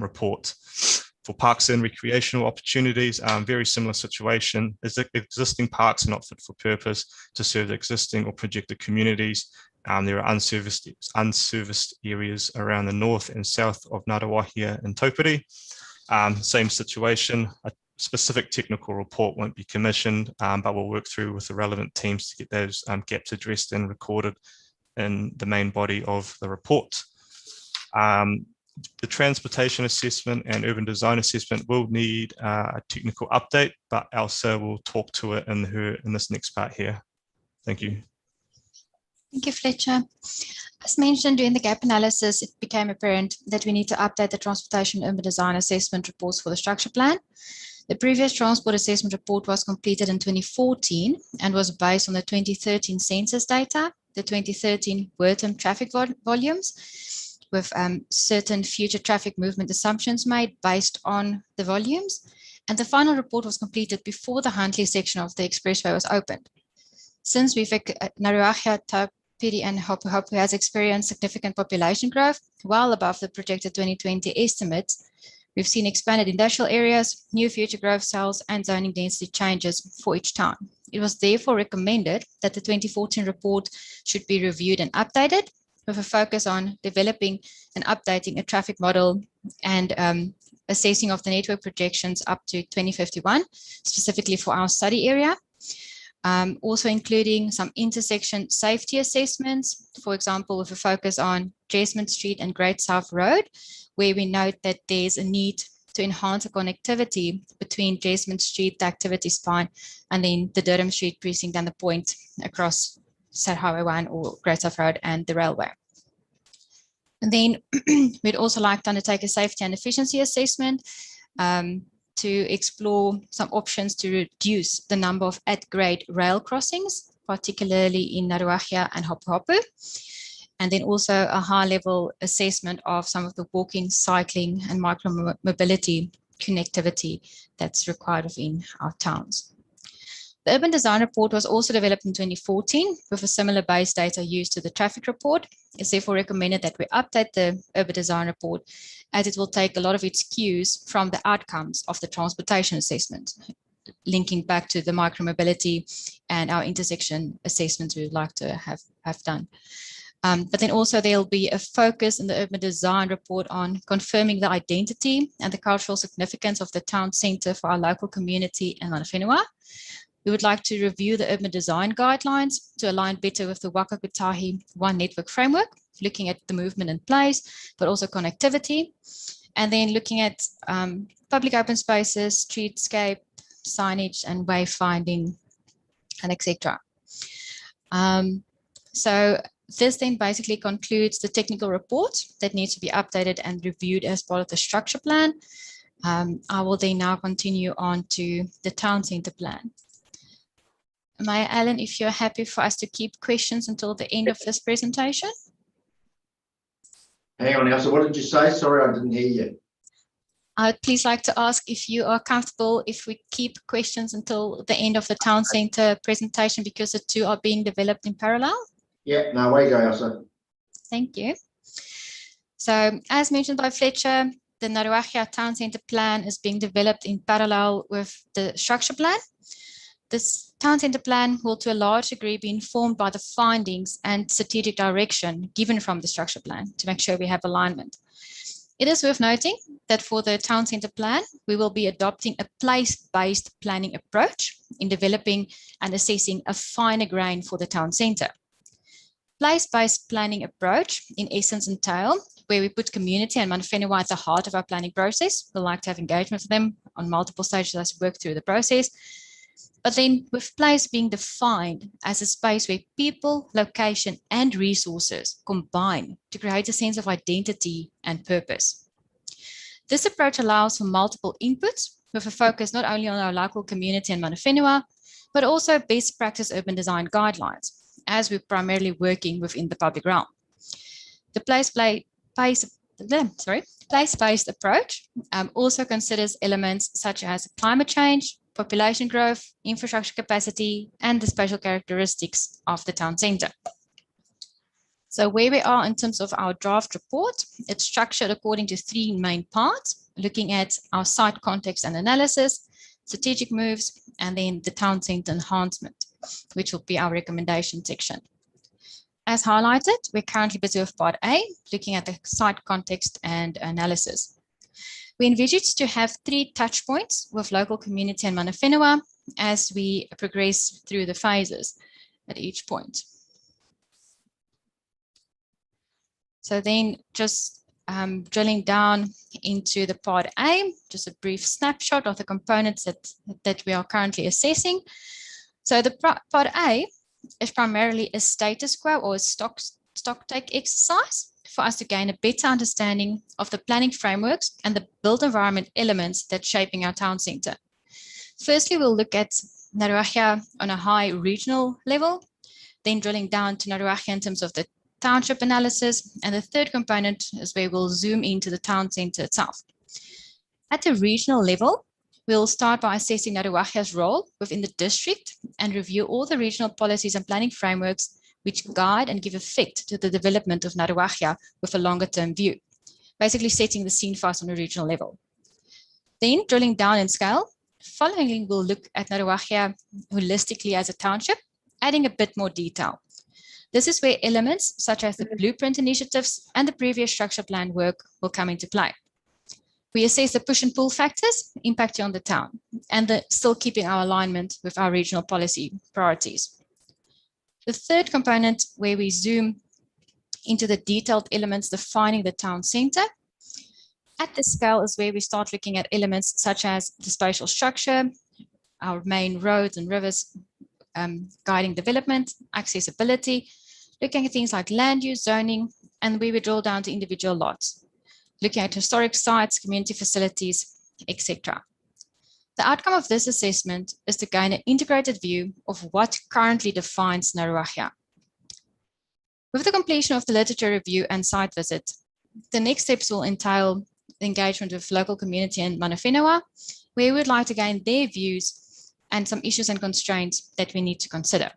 report. For parks and recreational opportunities, very similar situation. As the existing parks are not fit for purpose to serve the existing or projected communities. There are unserviced areas around the north and south of Ngaruahia and Taupiri. Same situation. A specific technical report won't be commissioned, but we'll work through with the relevant teams to get those gaps addressed and recorded in the main body of the report. The transportation assessment and urban design assessment will need a technical update, but Elsa will talk to it in this next part here. Thank you. Thank you, Fletcher. As mentioned during the gap analysis, it became apparent that we need to update the transportation urban design assessment reports for the structure plan. The previous transport assessment report was completed in 2014 and was based on the 2013 census data, the 2013 Wortham traffic volumes, with certain future traffic movement assumptions made based on the volumes. And the final report was completed before the Huntley section of the expressway was opened. Since Ngaruahia, Taupiri and Hopu Hopu has experienced significant population growth, well above the projected 2020 estimates, we've seen expanded industrial areas, new future growth cells, and zoning density changes for each town. It was therefore recommended that the 2014 report should be reviewed and updated, with a focus on developing and updating a traffic model and assessing of the network projections up to 2051, specifically for our study area. Also including some intersection safety assessments, for example, with a focus on Jesmond Street and Great South Road, where we note that there's a need to enhance the connectivity between Jesmond Street, the activity spine, and then the Durham Street precinct and the point across South Highway 1 or Great South Road and the railway. And then we'd also like to undertake a safety and efficiency assessment to explore some options to reduce the number of at-grade rail crossings, particularly in Ngaruahia and Hopu Hopu. And then also a high-level assessment of some of the walking, cycling, and micro-mobility connectivity that's required within our towns. The urban design report was also developed in 2014 with a similar base data used to the traffic report. It's therefore recommended that we update the urban design report, as it will take a lot of its cues from the outcomes of the transportation assessment, linking back to the micromobility and our intersection assessments we would like to have done. But then also there'll be a focus in the urban design report on confirming the identity and the cultural significance of the town centre for our local community and Mana Whenua. We would like to review the urban design guidelines to align better with the Waka Kotahi One Network framework, looking at the movement in place, but also connectivity. And then looking at public open spaces, streetscape, signage, and wayfinding, and etc. So this then basically concludes the technical report that needs to be updated and reviewed as part of the structure plan. I will then now continue on to the town centre plan. Maya Allen, if you're happy for us to keep questions until the end of this presentation. Hang on, Elsa, what did you say? Sorry, I didn't hear you. I'd please like to ask if you are comfortable if we keep questions until the end of the town centre presentation, because the two are being developed in parallel. Yeah, no, way you go, Elsa. Thank you. So as mentioned by Fletcher, the Ngaruahia Town Centre plan is being developed in parallel with the structure plan. This town centre plan will to a large degree be informed by the findings and strategic direction given from the structure plan to make sure we have alignment. It is worth noting that for the town centre plan, we will be adopting a place-based planning approach in developing and assessing a finer grain for the town centre. place-based planning approach in essence entail where we put community and mana whenua at the heart of our planning process. We like to have engagement with them on multiple stages as we work through the process. But then with place being defined as a space where people, location, and resources combine to create a sense of identity and purpose. This approach allows for multiple inputs with a focus not only on our local community and mana whenua, but also best practice urban design guidelines, as we're primarily working within the public realm. The place-based approach also considers elements such as climate change, population growth, infrastructure capacity, and the spatial characteristics of the town centre. So where we are in terms of our draft report, it's structured according to 3 main parts, looking at our site context and analysis, strategic moves, and then the town centre enhancement, which will be our recommendation section. As highlighted, we're currently busy with part A, looking at the site context and analysis. We envisage to have 3 touch points with local community and mana whenua as we progress through the phases at each point. So then just drilling down into the part A, just a brief snapshot of the components that we are currently assessing. So the part A is primarily a status quo or a stock take exercise for us to gain a better understanding of the planning frameworks and the built environment elements that's shaping our town centre. Firstly, we'll look at Ngaruahia on a high regional level, then drilling down to Ngaruahia in terms of the township analysis, and the third component is where we'll zoom into the town centre itself. At the regional level, we'll start by assessing Ngaruahia's role within the district and review all the regional policies and planning frameworks which guide and give effect to the development of Ngaruahia with a longer term view, basically setting the scene for us on a regional level. Then drilling down in scale, following we'll look at Ngaruahia holistically as a township, adding a bit more detail. This is where elements such as the blueprint initiatives and the previous structure plan work will come into play. We assess the push and pull factors impacting on the town and still keeping our alignment with our regional policy priorities. The third component where we zoom into the detailed elements defining the town centre. At this scale is where we start looking at elements such as the spatial structure, our main roads and rivers guiding development, accessibility, looking at things like land use, zoning, and we would drill down to individual lots, looking at historic sites, community facilities, etc. The outcome of this assessment is to gain an integrated view of what currently defines Ngaruahia. With the completion of the literature review and site visit, the next steps will entail the engagement with local community and mana whenua, where we would like to gain their views and some issues and constraints that we need to consider.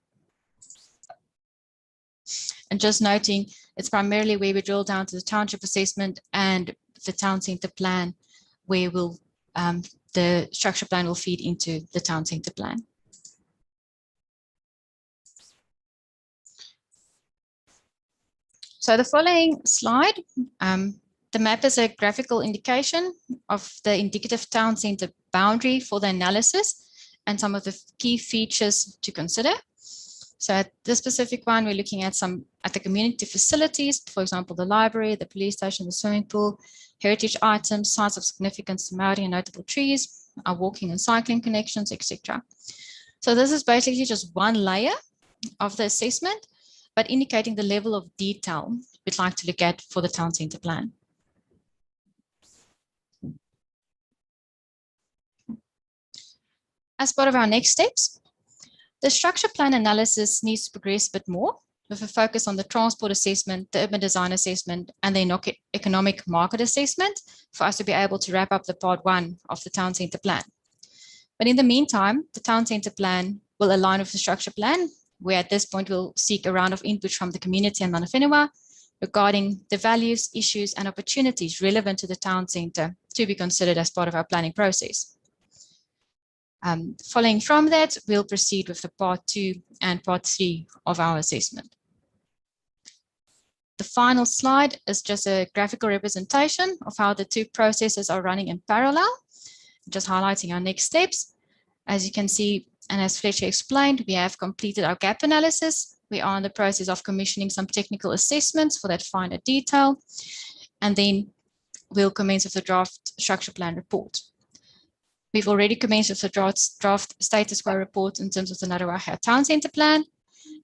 And just noting, it's primarily where we drill down to the township assessment and the town centre plan, where we'll, the structure plan will feed into the town centre plan. So the following slide, the map is a graphical indication of the indicative town centre boundary for the analysis and some of the key features to consider. So at this specific one, we're looking at the community facilities, for example, the library, the police station, the swimming pool, heritage items, sites of significance to Maori and notable trees, our walking and cycling connections, etc. So this is basically just one layer of the assessment, but indicating the level of detail we'd like to look at for the town centre plan. As part of our next steps, the structure plan analysis needs to progress a bit more with a focus on the transport assessment, the urban design assessment, and the economic market assessment for us to be able to wrap up the part 1 of the town centre plan. But in the meantime, the town centre plan will align with the structure plan, where at this point we'll seek a round of input from the community and mana whenua regarding the values, issues, and opportunities relevant to the town centre to be considered as part of our planning process. Following from that, we'll proceed with the part 2 and part 3 of our assessment. The final slide is just a graphical representation of how the two processes are running in parallel, just highlighting our next steps. As you can see, and as Fletcher explained, we have completed our gap analysis We are in the process of commissioning some technical assessments for that finer detail. And then we'll commence with the draft structure plan report. We've already commenced with the draft status quo report in terms of the Ngaruaha Town Centre plan.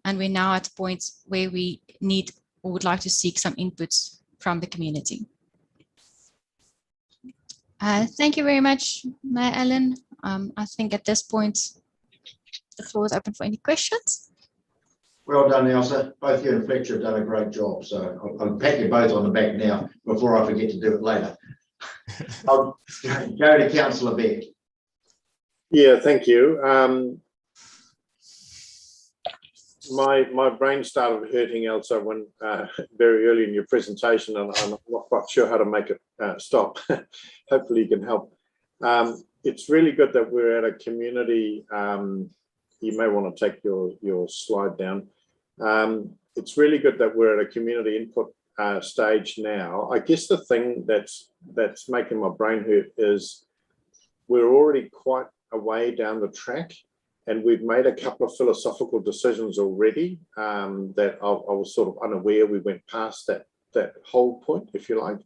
And we're now at a point where we need or would like to seek some inputs from the community. Thank you very much, Mayor Allen. I think at this point, the floor is open for any questions. Well done, Elsa. Both you and Fletcher have done a great job. So I'll pat you both on the back now before I forget to do it later. I'll go to Councillor Beck. Yeah, thank you. My brain started hurting, Elsa, when very early in your presentation, and I'm not quite sure how to make it stop. Hopefully you can help. It's really good that we're at a community. You may want to take your slide down. It's really good that we're at a community input stage now. I guess the thing that's making my brain hurt is we're already quite a way down the track, and we've made a couple of philosophical decisions already that I was sort of unaware we went past that whole point, if you like.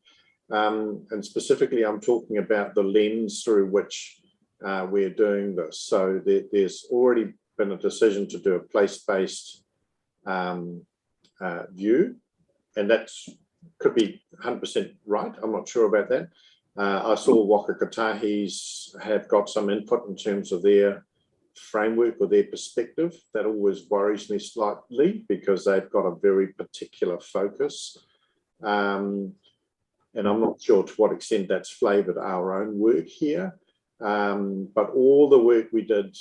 And specifically, I'm talking about the lens through which we're doing this. So there's already been a decision to do a place-based view, and that could be 100% right. I'm not sure about that. I saw Waka Kotahi's have got some input in terms of their framework or their perspective. That always worries me slightly because they've got a very particular focus. And I'm not sure to what extent that's flavoured our own work here. But all the work we did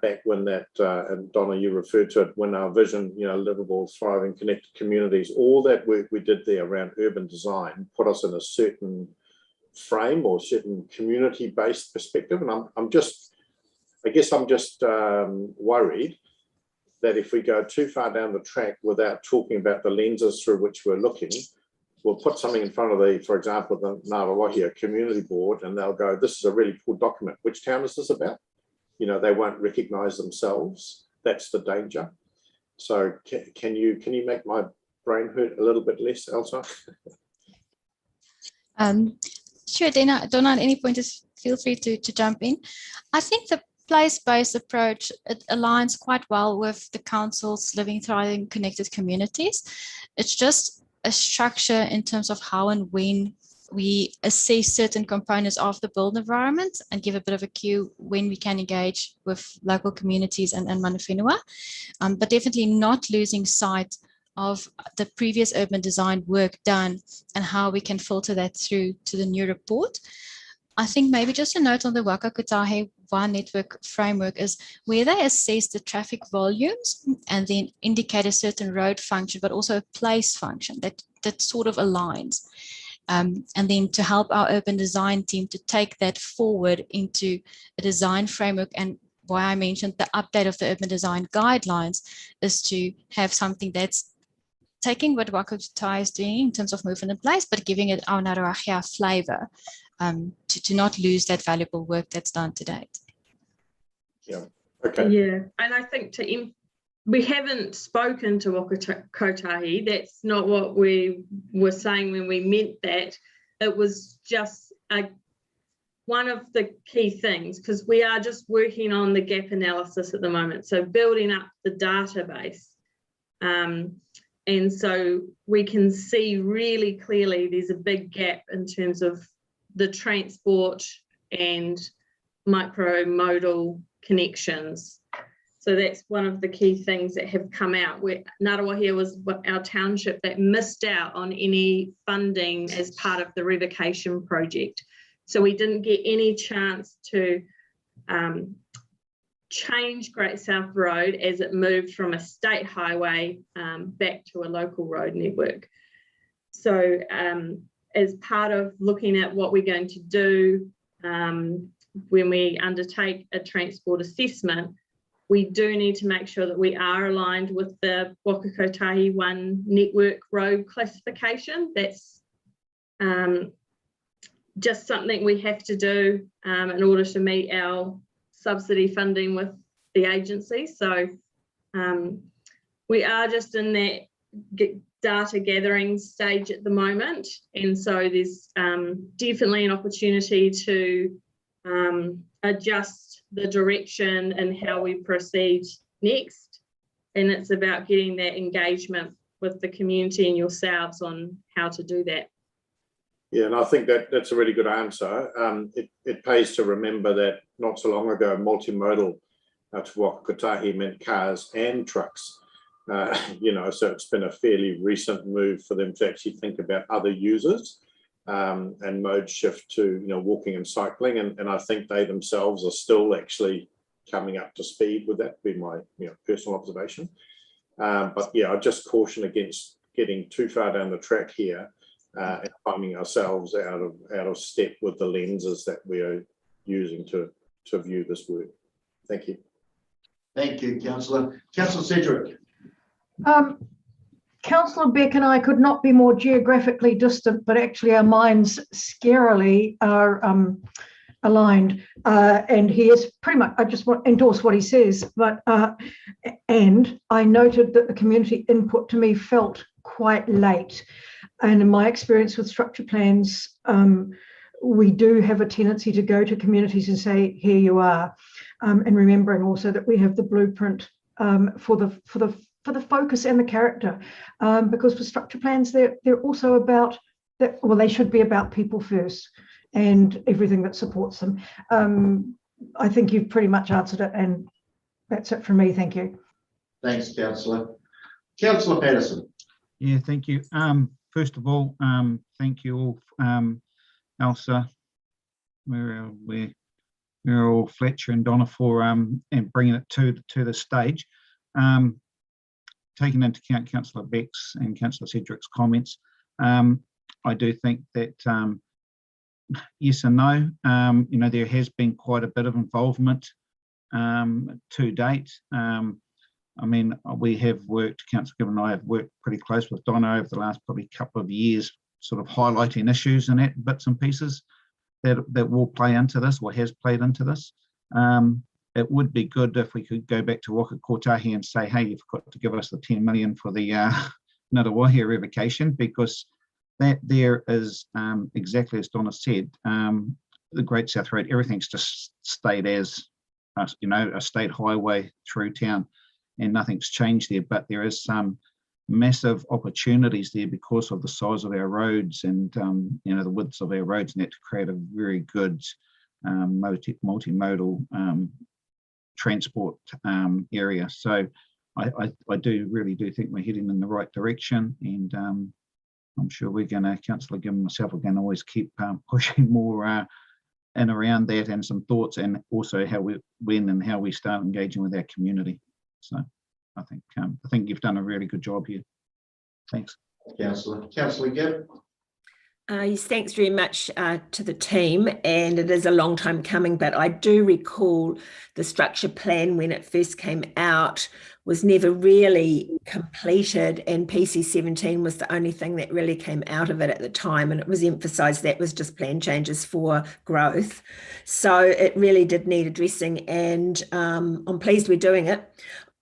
back when that, and Donna, you referred to it, when our vision, livable, thriving, connected communities, all that work we did there around urban design put us in a certain frame or certain community-based perspective. And I guess I'm just worried that if we go too far down the track without talking about the lenses through which we're looking, we'll put something in front of for example, the Ngaruahi Community Board, and they'll go, this is a really cool document. Which town is this about? They won't recognise themselves. That's the danger. So can you make my brain hurt a little bit less, Elsa? Sure, Donna, at any point, just feel free to jump in. I think the place-based approach, it aligns quite well with the council's living, thriving, connected communities. It's just a structure in terms of how and when we assess certain components of the built environment and give a bit of a cue when we can engage with local communities and mana whenua, but definitely not losing sight of the previous urban design work done and how we can filter that through to the new report. I think maybe just a note on the Waka Kotahi One Network framework is where they assess the traffic volumes and then indicate a certain road function, but also a place function that sort of aligns. And then to help our urban design team to take that forward into a design framework, and why I mentioned the update of the urban design guidelines is to have something that's taking what Waka Kotahi is doing in terms of movement in place, but giving it our Ngaruahi flavour to not lose that valuable work that's done to date. Yeah, okay. Yeah, and I think we haven't spoken to Waka Kotahi. That's not what we were saying when we meant that. It was just one of the key things, because we are just working on the gap analysis at the moment. So building up the database. And so we can see really clearly there's a big gap in terms of the transport and micromodal connections. So that's one of the key things that have come out, where Ngaruahi was our township that missed out on any funding as part of the revocation project. So we didn't get any chance to change Great South Road as it moved from a state highway back to a local road network. So as part of looking at what we're going to do when we undertake a transport assessment, we do need to make sure that we are aligned with the Waka Kotahi One Network road classification. That's just something we have to do in order to meet our subsidy funding with the agency. So we are just in that data gathering stage at the moment, and so there's definitely an opportunity to adjust the direction and how we proceed next, and it's about getting that engagement with the community and yourselves on how to do that. Yeah, and I think that's a really good answer. It pays to remember that not so long ago, multimodal to Waka Kotahi meant cars and trucks. So it's been a fairly recent move for them to actually think about other users and mode shift to walking and cycling, and I think they themselves are still actually coming up to speed with that. Be my personal observation, but yeah, I just caution against getting too far down the track here and finding ourselves out of step with the lenses that we are using to view this work. Thank you. Thank you, Councillor. Councillor Sedgwick. Councillor Beck and I could not be more geographically distant, but actually our minds scarily are aligned. And he is pretty much, I just want to endorse what he says, but and I noted that the community input to me felt quite late. And in my experience with structure plans, we do have a tendency to go to communities and say, here you are. And remembering also that we have the blueprint for the focus and the character, because for structure plans, they're also about that. Well, they should be about people first and everything that supports them. I think you've pretty much answered it, and that's it from me. Thank you. Thanks, Councillor. Councillor Patterson. Yeah, thank you. First of all, thank you all, Elsa, we're all Fletcher and Donna for and bringing it to the stage. Taking into account Councillor Beck's and Councillor Sedgwick's comments, I do think that yes and no. There has been quite a bit of involvement to date. I mean, we have worked, Councillor Gibbon and I have worked pretty close with Donna over the last probably couple of years, sort of highlighting issues and bits and pieces that will play into this or has played into this. It would be good if we could go back to Waka Kotahi and say, hey, you've got to give us the 10 million for the Ngātawahi revocation, because that there is exactly as Donna said, the Great South Road, everything's just stayed as a state highway through town, and nothing's changed there. But there is some massive opportunities there because of the size of our roads and the widths of our roads, and that to create a very good multimodal transport area. So I really do think we're heading in the right direction, and I'm sure we're going to, Councillor Gibbon and myself, are going to always keep pushing more in around that, and some thoughts, and also how we start engaging with our community. So I think you've done a really good job here. Thanks. Councillor Gibb. Yes, thanks very much to the team, and it is a long time coming, but I do recall the structure plan when it first came out was never really completed, and PC17 was the only thing that really came out of it at the time, and it was emphasised that was just plan changes for growth. So it really did need addressing, and I'm pleased we're doing it.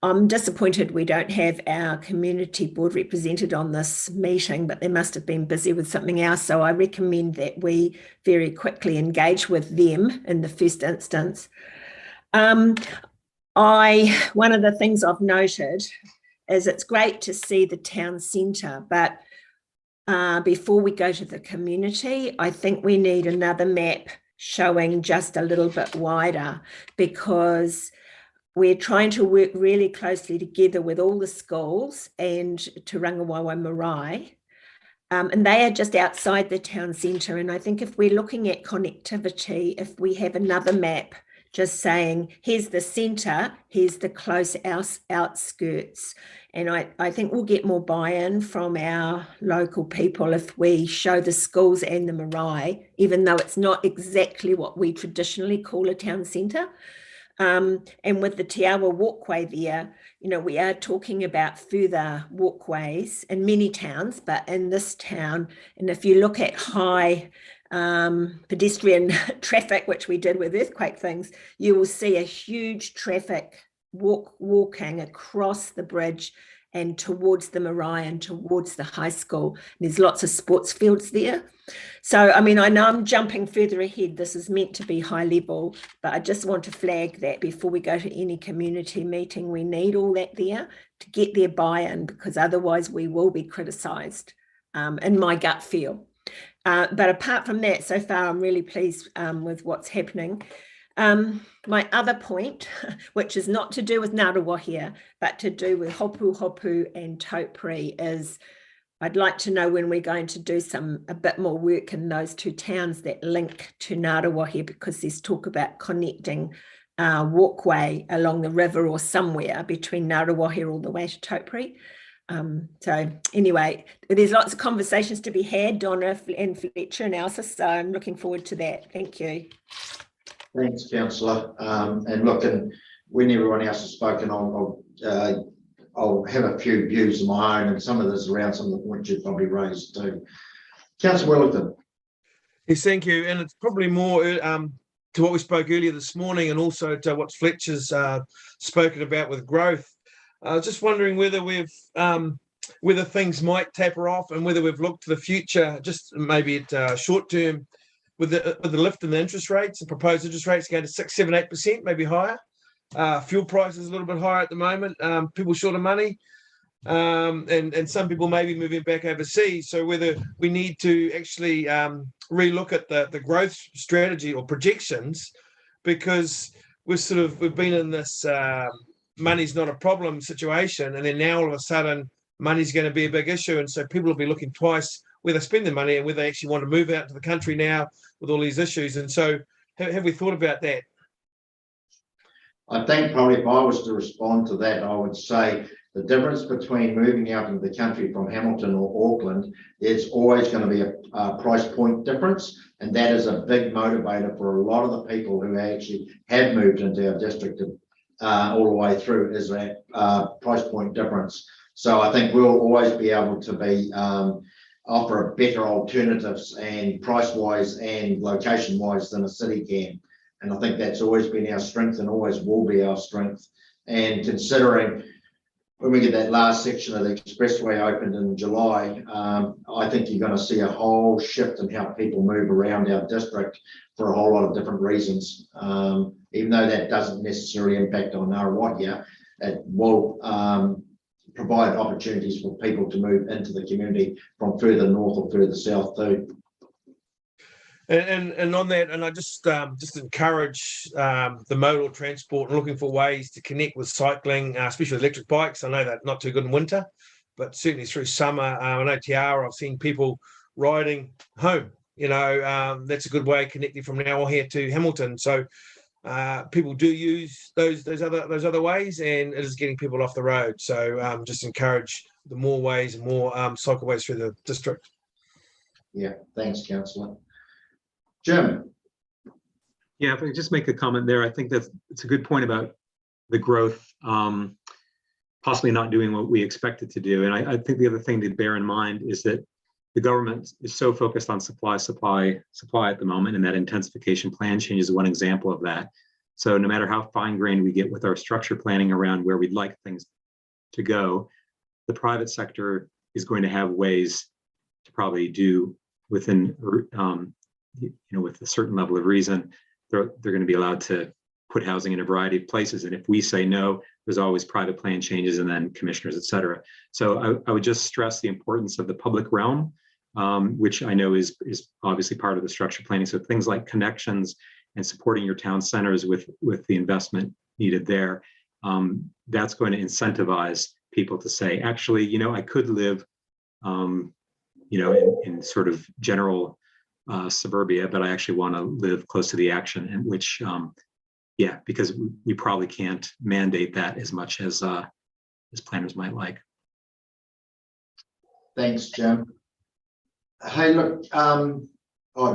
I'm disappointed we don't have our community board represented on this meeting, but they must have been busy with something else. So I recommend that we very quickly engage with them in the first instance. One of the things I've noted is it's great to see the town centre, but before we go to the community, I think we need another map showing just a little bit wider, because we're trying to work really closely together with all the schools and Te Rangawawa Marae, and they are just outside the town centre. And I think if we're looking at connectivity, if we have another map just saying, here's the centre, here's the close outskirts, and I think we'll get more buy-in from our local people if we show the schools and the marae, even though it's not exactly what we traditionally call a town centre. And with the Te Awa walkway there, we are talking about further walkways in many towns, but in this town, and if you look at high pedestrian traffic, which we did with earthquake things, you will see a huge traffic walking across the bridge and towards the marae and towards the high school. There's lots of sports fields there. So, I mean, I know I'm jumping further ahead. This is meant to be high level, but I just want to flag that before we go to any community meeting, we need all that there to get their buy-in, because otherwise we will be criticised, in my gut feel. But apart from that, so far, I'm really pleased with what's happening. My other point, which is not to do with Ngāruawāhia, but to do with Hopu Hopu and Taupiri, is I'd like to know when we're going to do a bit more work in those two towns that link to Ngāruawāhia, because there's talk about connecting walkway along the river or somewhere between Ngāruawāhia all the way to Taupiri. So anyway, there's lots of conversations to be had, Donna and Fletcher and Elsa, so I'm looking forward to that. Thank you. Thanks, Councillor. And look, and when everyone else has spoken, I'll have a few views of my own, and some of this around some of the points you've probably raised too. Councillor Wellington. Yes, thank you. And it's probably more to what we spoke earlier this morning, and also to what Fletcher's spoken about with growth. Just wondering whether whether things might taper off, and whether we've looked to the future, just maybe at short term, with the lift in the interest rates and proposed interest rates going to 6, 7, 8%, maybe higher. Fuel prices a little bit higher at the moment. People short of money, and some people may be moving back overseas. So whether we need to actually relook at the growth strategy or projections, because we've been in this money's not a problem situation, and then now all of a sudden money's going to be a big issue, and so people will be looking twice where they spend their money and whether they actually want to move out to the country now with all these issues. And so have we thought about that? I think probably if I was to respond to that, I would say the difference between moving out into the country from Hamilton or Auckland, it's always going to be a price point difference, and that is a big motivator for a lot of the people who actually have moved into our district all the way through, is that price point difference. So I think we'll always be able to be offer better alternatives, and price-wise and location-wise, than a city can. And I think that's always been our strength and always will be our strength. And considering when we get that last section of the expressway opened in July, I think you're going to see a whole shift in how people move around our district for a whole lot of different reasons. Even though that doesn't necessarily impact on Ngāruawāhia, it will provide opportunities for people to move into the community from further north or further south too. And on that, and I just encourage the modal transport and looking for ways to connect with cycling, especially electric bikes. I know they're not too good in winter, but certainly through summer. I know Tiara, I've seen people riding home. That's a good way of connecting from Ngāruawāhia to Hamilton. So people do use those other ways, and it is getting people off the road. So just encourage the more ways and more cycleways through the district. Yeah, thanks, Councillor. Jim. Yeah, if I could just make a comment there, I think that it's a good point about the growth possibly not doing what we expect it to do. And I think the other thing to bear in mind is that the government is so focused on supply at the moment, and that intensification plan change is one example of that. So no matter how fine-grained we get with our structure planning around where we'd like things to go, the private sector is going to have ways to probably do within with a certain level of reason, they're going to be allowed to put housing in a variety of places. And if we say no, there's always private plan changes and then commissioners, et cetera. So I would just stress the importance of the public realm, which I know is obviously part of the structure planning. So things like connections and supporting your town centers with the investment needed there, that's going to incentivize people to say, actually, I could live, in sort of general suburbia, but I actually want to live close to the action, and which, because we probably can't mandate that as much as planners might like. Thanks, Jim. Hey, look,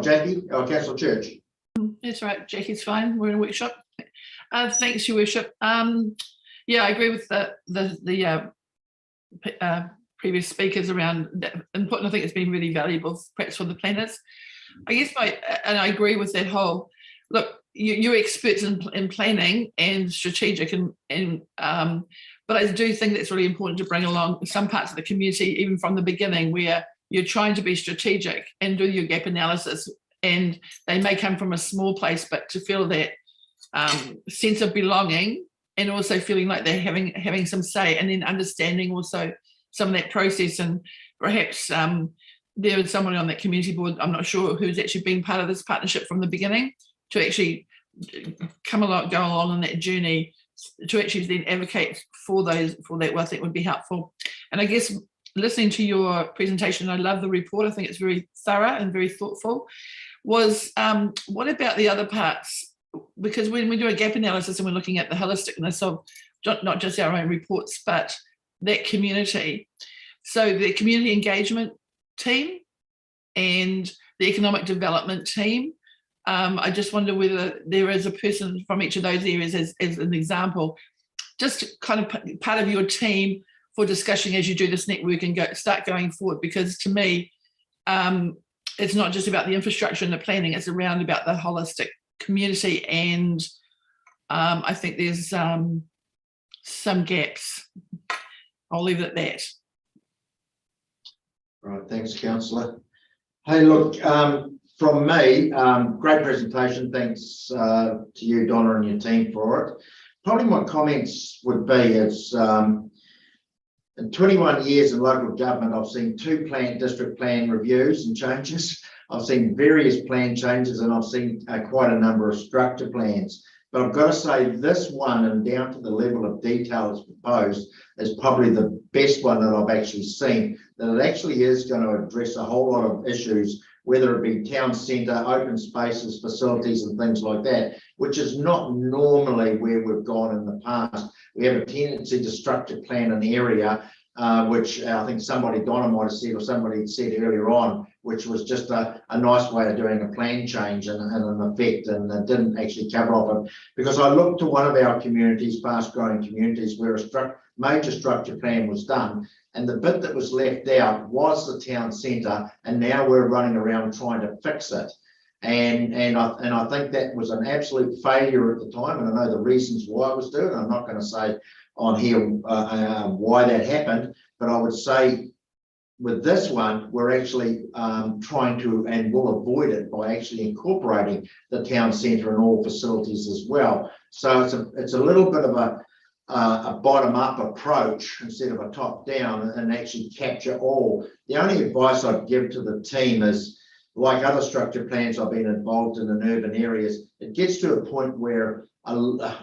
Jackie, Councillor Church. That's right, Jackie's fine. We're in a workshop. Thanks, Your Worship. I agree with the previous speakers around that input, and I think it's been really valuable, perhaps for the planners. I guess and I agree with that whole, look, you're experts in planning and strategic, and But I do think it's really important to bring along some parts of the community, even from the beginning, where you're trying to be strategic and do your gap analysis. And they may come from a small place, but to feel that sense of belonging and also feeling like they're having some say, and then understanding also some of that process. And perhaps there is someone on that community board, I'm not sure, who's actually been part of this partnership from the beginning, to actually go along on that journey, to actually then advocate for that, well, I think would be helpful. And I guess listening to your presentation, I love the report. I think it's very thorough and very thoughtful. What about the other parts? Because when we do a gap analysis and we're looking at the holisticness of not just our own reports, but that community. So the community engagement team and the economic development team, I just wonder whether there is a person from each of those areas as an example, just kind of part of your team for discussion as you do this network and start going forward. Because to me, it's not just about the infrastructure and the planning, it's around about the holistic community. And I think there's some gaps. I'll leave it at that. Right, thanks, Councillor. Hey, look, from me, great presentation. Thanks to you, Donna, and your team for it. Probably my comments would be is, in 21 years in local government, I've seen 2 district plan reviews and changes. I've seen various plan changes, and I've seen quite a number of structure plans. But I've got to say this one, and down to the level of detail as proposed, is probably the best one that I've actually seen, that it actually is going to address a whole lot of issues, whether it be town centre, open spaces, facilities and things like that, which is not normally where we've gone in the past. We have a tendency to structure plan an area, which I think Donna might have said, or somebody had said earlier on, which was just a nice way of doing a plan change and an effect, and it didn't actually cover off it. Because I looked to one of our communities, fast growing communities, where a major structure plan was done, and the bit that was left out was the town centre, and now we're running around trying to fix it. And I think that was an absolute failure at the time, and I know the reasons why it was doing it. I'm not going to say on here why that happened, but I would say with this one, we're actually trying to, and will avoid it by actually incorporating the town centre and all facilities as well. So it's a little bit of a bottom-up approach instead of a top-down, and actually capture all. The only advice I'd give to the team is, like other structure plans I've been involved in urban areas, it gets to a point where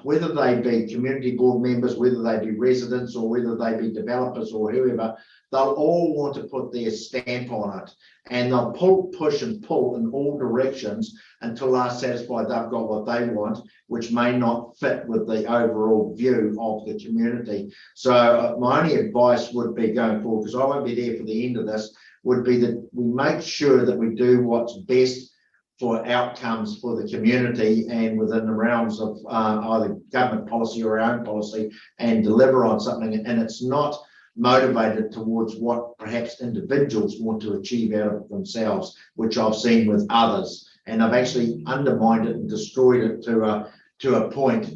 whether they be community board members, whether they be residents, or whether they be developers or whoever, they'll all want to put their stamp on it, and they'll push and pull in all directions until they're satisfied they've got what they want, which may not fit with the overall view of the community. So my only advice would be going forward, because I won't be there for the end of this, would be that we make sure that we do what's best for outcomes for the community and within the realms of either government policy or our own policy, and deliver on something. And it's not motivated towards what perhaps individuals want to achieve out of themselves, which I've seen with others. And I've actually undermined it and destroyed it to a point.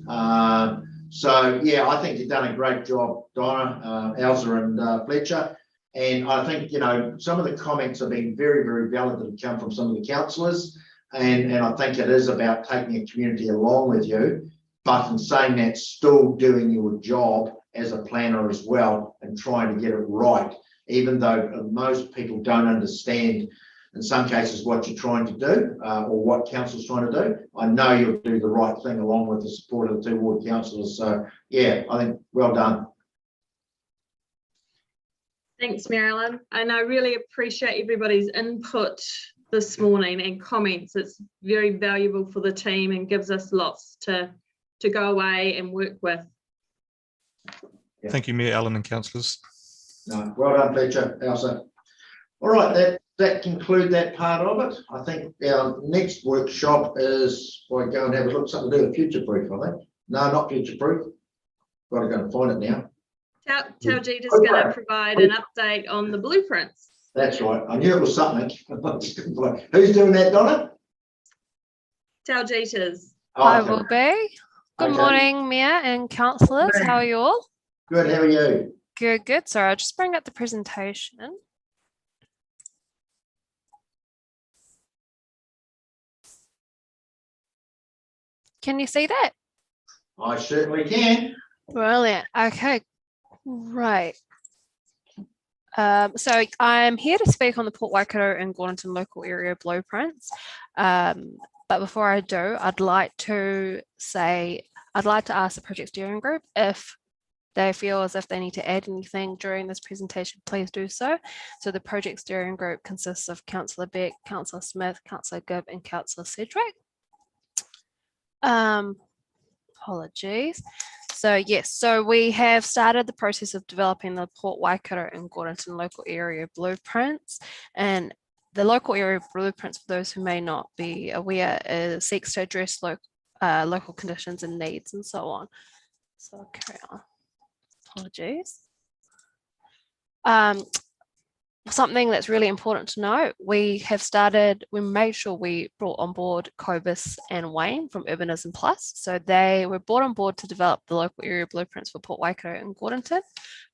So yeah, I think you've done a great job, Donna, Elsa and Fletcher. And I think, you know, some of the comments have been very, very valid that have come from some of the councillors. And I think it is about taking a community along with you, but in saying that, still doing your job as a planner as well and trying to get it right, even though most people don't understand in some cases what you're trying to do or what council's trying to do. I know you'll do the right thing along with the support of the 2 ward councillors. So yeah, I think well done. Thanks, Marilyn. And I really appreciate everybody's input this morning and comments. It's very valuable for the team and gives us lots to go away and work with. Yeah. Thank you, Mayor Allen and councillors. No, well done, Fletcher, Elsa. All right, that concludes that part of it. I think our next workshop is, I go and have a look, something to do with Futureproof, I think. No, not Futureproof. Got to go and find it now. Taljit is going to provide an update on the blueprints. That's right. I knew it was something. Who's doing that, Donna? Taljit is. I will be. Good morning, Mayor and councillors. How are you all? Good, how are you? Good, good. So I'll just bring up the presentation. Can you see that? I certainly can. Brilliant. Okay, right. So I'm here to speak on the Port Waikato and Gornington local area blueprints. But before I do, I'd like to ask the project steering group if they feel as if they need to add anything during this presentation, please do so. So the project steering group consists of Councillor Beck, Councillor Smith, Councillor Gibb, and Councillor Sedgwick. Apologies. So yes, so we have started the process of developing the Port Waikato and Gornington local area blueprints, and the local area blueprints, for those who may not be aware, seeks to address local conditions and needs and so on. So I'll carry on. Apologies. Something that's really important to know, we made sure we brought on board Cobus and Wayne from Urbanism Plus. So they were brought on board to develop the local area blueprints for Port Waikato and Gornington.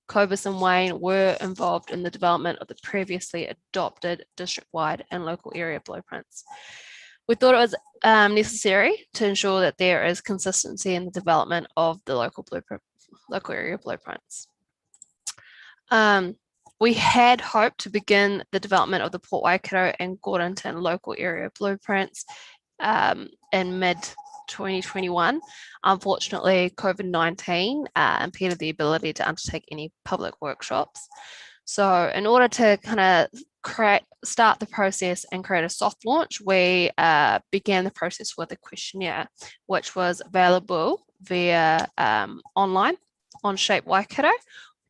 Cobus and Wayne were involved in the development of the previously adopted district-wide and local area blueprints. We thought it was necessary to ensure that there is consistency in the development of the local area blueprints. We had hoped to begin the development of the Port Waikato and Gornington local area blueprints in mid-2021. Unfortunately, COVID-19 impeded the ability to undertake any public workshops. So in order to kind of start the process and create a soft launch, we began the process with a questionnaire, which was available via online on Shape Waikato.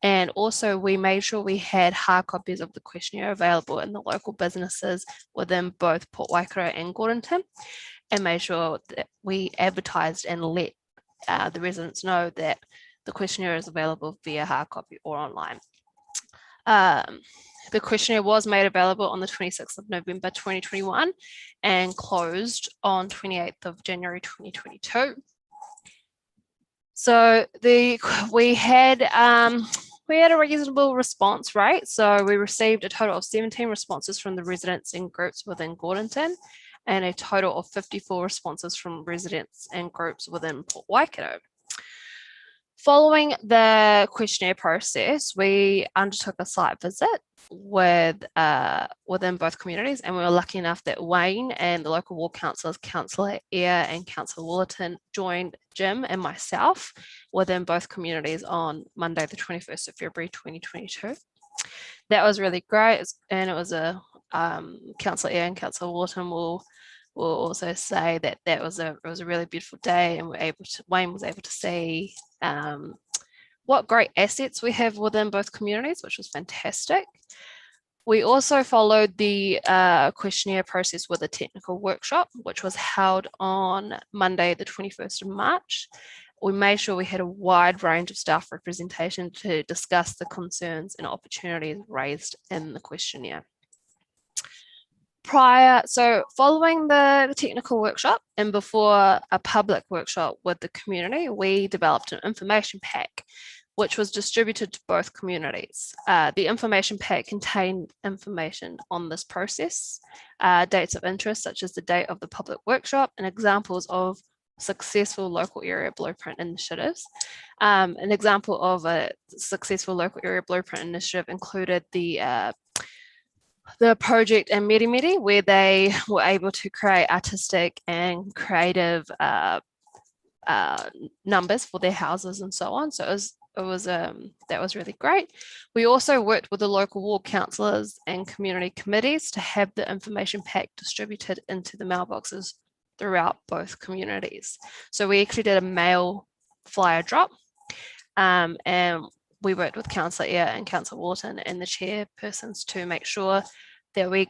And also we made sure we had hard copies of the questionnaire available in the local businesses within both Port Waikato and Gornington, and made sure that we advertised and let the residents know that the questionnaire is available via hard copy or online. The questionnaire was made available on the 26th of November 2021 and closed on 28th of January 2022. So we had a reasonable response rate. So we received a total of 17 responses from the residents and groups within Gornington, and a total of 54 responses from residents and groups within Port Waikato. Following the questionnaire process, we undertook a site visit within both communities, and we were lucky enough that Wayne and the local ward councillors, Councillor Eyre and Councillor Willerton, joined Jim and myself within both communities on Monday the 21st of February 2022. That was really great, and it was a Councillor Eyre and Councillor Willerton will also say that it was a really beautiful day, and Wayne was able to see what great assets we have within both communities, which was fantastic. We also followed the questionnaire process with a technical workshop, which was held on Monday, the 21st of March. We made sure we had a wide range of staff representation to discuss the concerns and opportunities raised in the questionnaire. Following the technical workshop and before a public workshop with the community, we developed an information pack, which was distributed to both communities. The information pack contained information on this process, dates of interest, such as the date of the public workshop, and examples of successful local area blueprint initiatives. An example of a successful local area blueprint initiative included the project in Merimeri, where they were able to create artistic and creative numbers for their houses and so on. So that was really great. We also worked with the local ward councillors and community committees to have the information pack distributed into the mailboxes throughout both communities. So we actually did a mail flyer drop, and we worked with Councillor Eyre and Councillor Wharton and the chairpersons to make sure that it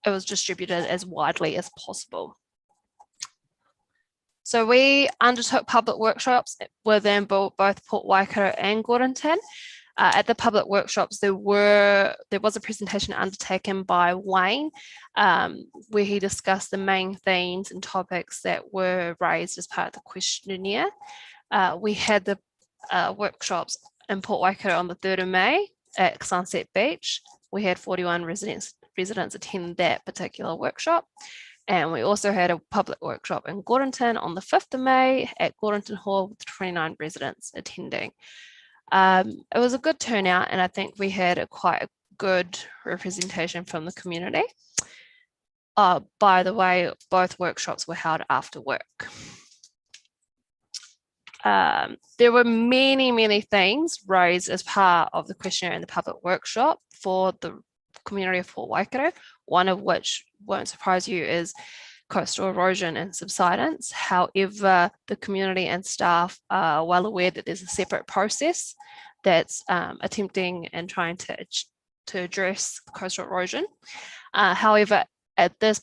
was distributed as widely as possible. So we undertook public workshops within both Port Waikato and Gornington. At the public workshops, there was a presentation undertaken by Wayne, where he discussed the main themes and topics that were raised as part of the questionnaire. We had the workshops in Port Waikato on the 3rd of May at Sunset Beach. We had 41 residents attend that particular workshop. And we also had a public workshop in Gordonton on the 5th of May at Gordonton Hall with 29 residents attending. It was a good turnout, and I think we had quite a good representation from the community. By the way, both workshops were held after work. There were many things raised as part of the questionnaire and the public workshop for the community of Port Waikato, one of which won't surprise you is coastal erosion and subsidence. However, the community and staff are well aware that there's a separate process that's attempting and trying to address coastal erosion. However, at this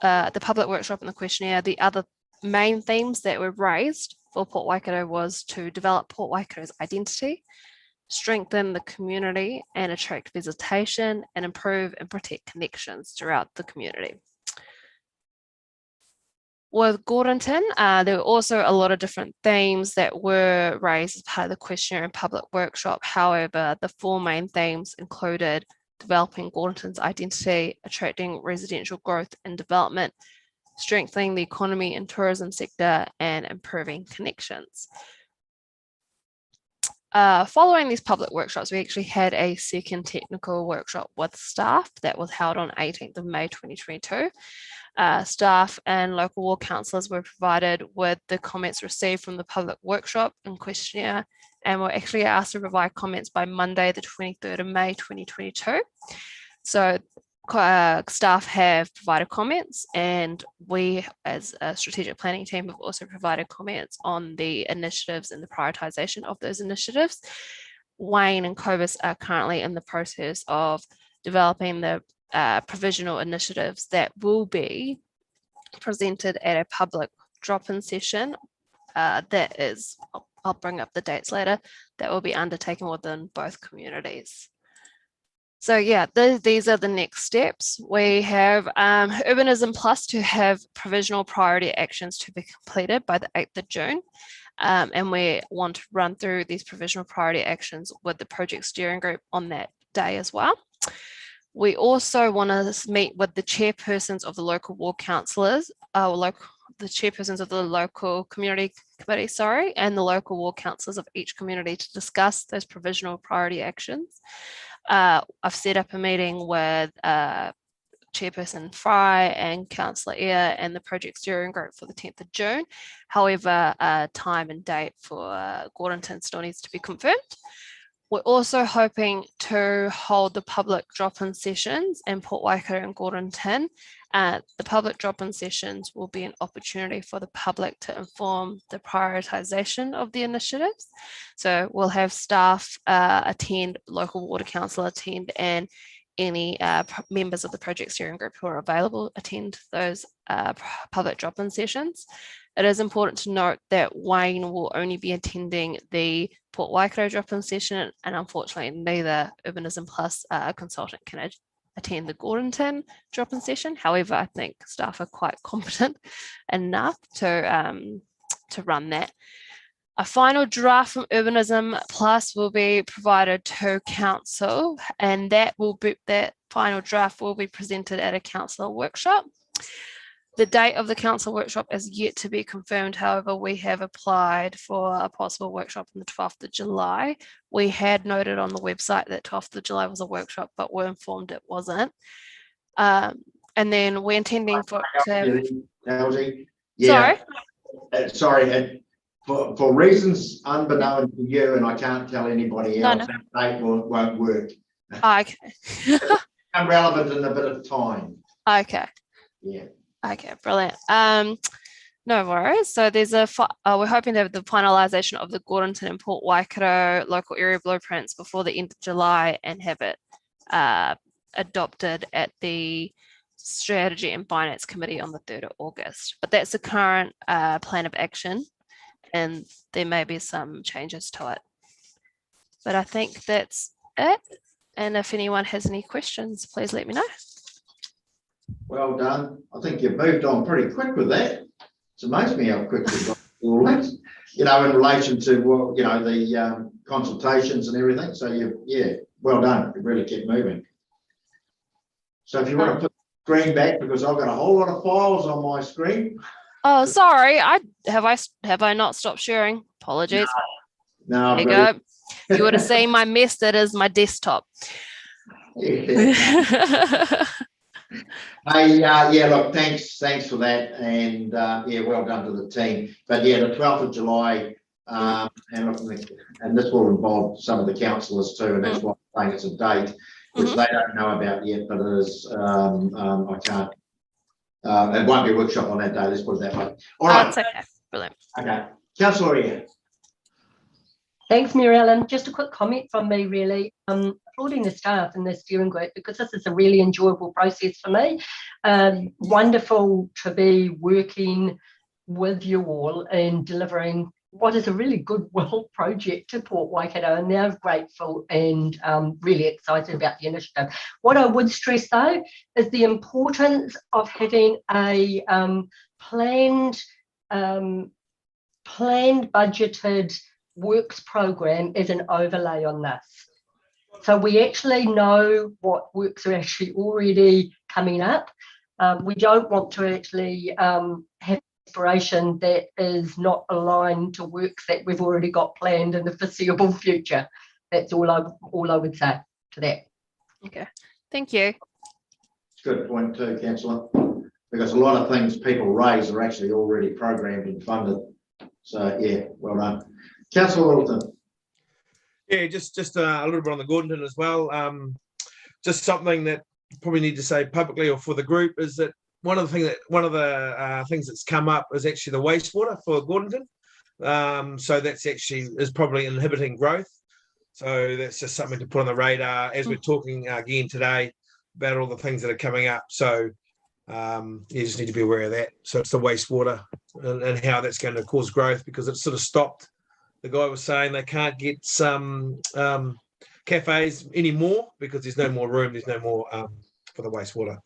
the public workshop and the questionnaire, the other main themes that were raised for Port Waikato was to develop Port Waikato's identity, strengthen the community and attract visitation, and improve and protect connections throughout the community. With Gordonton, there were also a lot of different themes that were raised as part of the questionnaire and public workshop. However, the 4 main themes included developing Gordonton's identity, attracting residential growth and development, strengthening the economy and tourism sector, and improving connections. Following these public workshops, we actually had a second technical workshop with staff that was held on 18th of May 2022. Staff and local ward councillors were provided with the comments received from the public workshop and questionnaire, and were actually asked to provide comments by Monday, the 23rd of May 2022. So staff have provided comments, and we as a strategic planning team have also provided comments on the initiatives and the prioritisation of those initiatives. Wayne and Cobus are currently in the process of developing the provisional initiatives that will be presented at a public drop-in session that is, I'll bring up the dates later, that will be undertaken within both communities. So yeah, these are the next steps. We have Urbanism Plus to have provisional priority actions to be completed by the 8th of June. And we want to run through these provisional priority actions with the project steering group on that day as well. We also want to meet with the chairpersons of the local ward councillors, the chairpersons of the local community committee, and the local ward councillors of each community to discuss those provisional priority actions. I've set up a meeting with Chairperson Fry and Councillor Eyre and the project steering group for the 10th of June. However, time and date for Gordonton still needs to be confirmed. We're also hoping to hold the public drop-in sessions in Port Waikato and Gordonton. The public drop-in sessions will be an opportunity for the public to inform the prioritisation of the initiatives. So we'll have staff attend, local water council attend, and any members of the project steering group who are available attend those public drop-in sessions. It is important to note that Wayne will only be attending the Port Waikato drop-in session, and unfortunately neither Urbanism Plus consultant can attend the Gordonton drop-in session. However, I think staff are quite competent enough to run that. A final draft from Urbanism Plus will be provided to council, and that final draft will be presented at a council workshop. The date of the council workshop is yet to be confirmed. However, we have applied for a possible workshop on the 12th of July. We had noted on the website that 12th of July was a workshop, but were informed it wasn't. And then we're intending for for reasons unbeknown to you, and I can't tell anybody else, that date won't work. Okay. Irrelevant in a bit of time. Okay. Yeah. Okay, brilliant. No worries. So there's we're hoping to have the finalisation of the Gordonton and Port Waikato local area blueprints before the end of July and have it adopted at the Strategy and Finance Committee on the 3rd of August. But that's the current plan of action, and there may be some changes to it. But I think that's it. And if anyone has any questions, please let me know. Well done. I think you've moved on pretty quick with that. It's amazed me how quick you've got all that. You know, in relation to what, you know, the consultations and everything. So yeah, well done. You've really kept moving. So if you want to put the screen back, because I've got a whole lot of files on my screen. Oh, sorry. Have I not stopped sharing? Apologies. No, There you go. You would have seen my mess that is my desktop. Yeah. Hey, yeah, look, thanks for that, and yeah, well done to the team. But yeah, the 12th of July, and this will involve some of the councillors too, and that's why I'm saying it's a date which they don't know about yet, but it is. I can't. It won't be a workshop on that day. Let's put it that way. All right. That's okay. Brilliant. Okay, Councillor Ian. Thanks, Mary Ellen. Just a quick comment from me, really. Applauding the staff and the steering group, because this is a really enjoyable process for me. Wonderful to be working with you all and delivering what is a really goodwill project to Port Waikato, and they're grateful and really excited about the initiative. What I would stress, though, is the importance of having a planned, budgeted works program as an overlay on this. So we actually know what works are actually already coming up. We don't want to actually have inspiration that is not aligned to works that we've already got planned in the foreseeable future. That's all I would say to that. Okay, thank you. It's a good point too, Councillor, because a lot of things people raise are actually already programmed and funded. So yeah, well done. Councillor Littleton. Yeah, just a little bit on the Gordonton as well. Just something that probably need to say publicly or for the group is that one of the things that's come up is actually the wastewater for Gordonton. So that's actually is probably inhibiting growth. So that's just something to put on the radar as we're talking again today about all the things that are coming up. So you just need to be aware of that. So it's the wastewater and how that's going to cause growth, because it's sort of stopped. The guy was saying they can't get some cafes anymore because there's no more room, there's no more for the wastewater.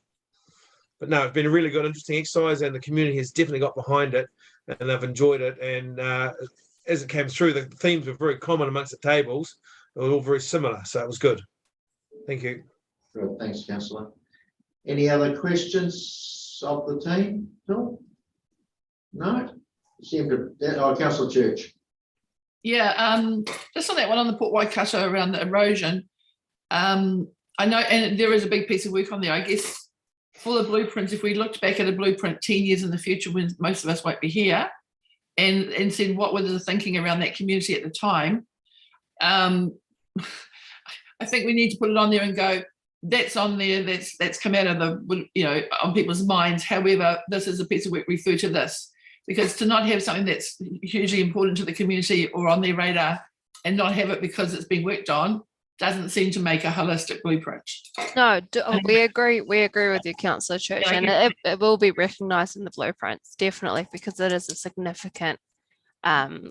But no, it's been a really good, interesting exercise, and the community has definitely got behind it, and they've enjoyed it. And as it came through, the themes were very common amongst the tables. They were all very similar, so it was good. Thank you. Good, thanks, Councillor. Any other questions of the team? No? No? Councillor Church. Yeah, just on that one on the Port Waikato around the erosion. I know, and there is a big piece of work on there, I guess, for the blueprints. If we looked back at a blueprint 10 years in the future when most of us won't be here, and said what was the thinking around that community at the time, I think we need to put it on there and go, that's on there, that's come out of the, on people's minds. However, this is a piece of work, refer to this. Because to not have something that's hugely important to the community or on their radar and not have it because it's been worked on doesn't seem to make a holistic blueprint. No, we agree. We agree with you, Councillor Church, and it will be recognised in the blueprints, definitely, because it is a significant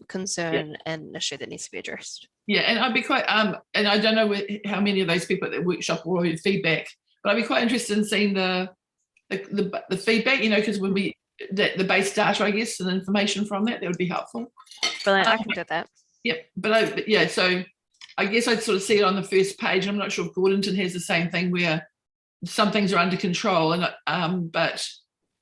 concern and issue that needs to be addressed. Yeah, and I'd be quite and I don't know how many of those people at the workshop will have feedback, but I'd be quite interested in seeing the feedback. Because when we the base data, I guess, and information from that would be helpful. Brilliant, I can do that. Yep, but yeah, so I guess I'd sort of see it on the first page. I'm not sure if Gordonton has the same thing where some things are under control and but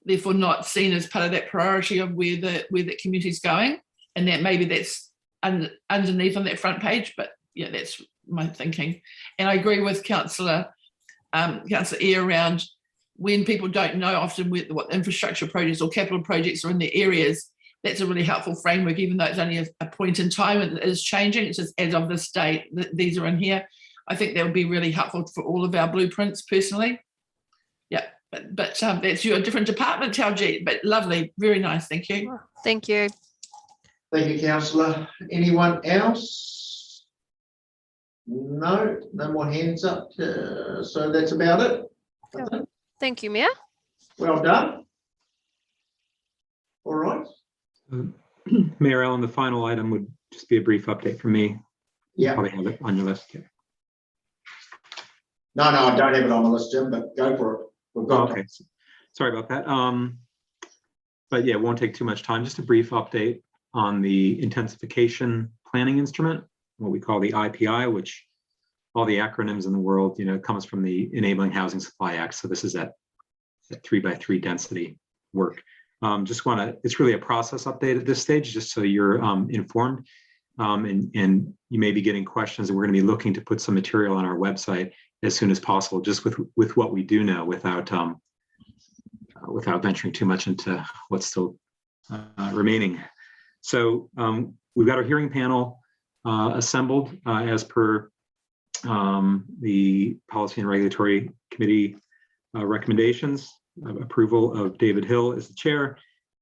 therefore not seen as part of that priority of where the community's going, and that maybe that's underneath on that front page. But yeah, that's my thinking, and I agree with Councillor Eyre around. When people don't know often what infrastructure projects or capital projects are in their areas, that's a really helpful framework, even though it's only a point in time and it is changing. It's just as of this date, these are in here. I think that would be really helpful for all of our blueprints personally. Yeah, but that's your different department, Taljeet, but lovely, very nice, thank you. Thank you. Thank you, Councillor. Anyone else? No more hands up. So that's about it. Yeah. Thank you, Mayor. Well done. All right. Mayor Ellen, the final item would just be a brief update from me. Yeah. You probably have it on your list. Yeah. No, I don't have it on the list, Jim, but go for it. We've got okay. Sorry about that. But yeah, it won't take too much time. Just a brief update on the intensification planning instrument. what we call the IPI, which all the acronyms in the world, comes from the Enabling Housing Supply Act. So this is that 3x3 density work. It's really a process update at this stage, just so you're informed. And you may be getting questions, and we're going to be looking to put some material on our website as soon as possible, just with what we do know, without venturing too much into what's still remaining. So we've got our hearing panel assembled as per the Policy and Regulatory Committee recommendations. Approval of David Hill as the chair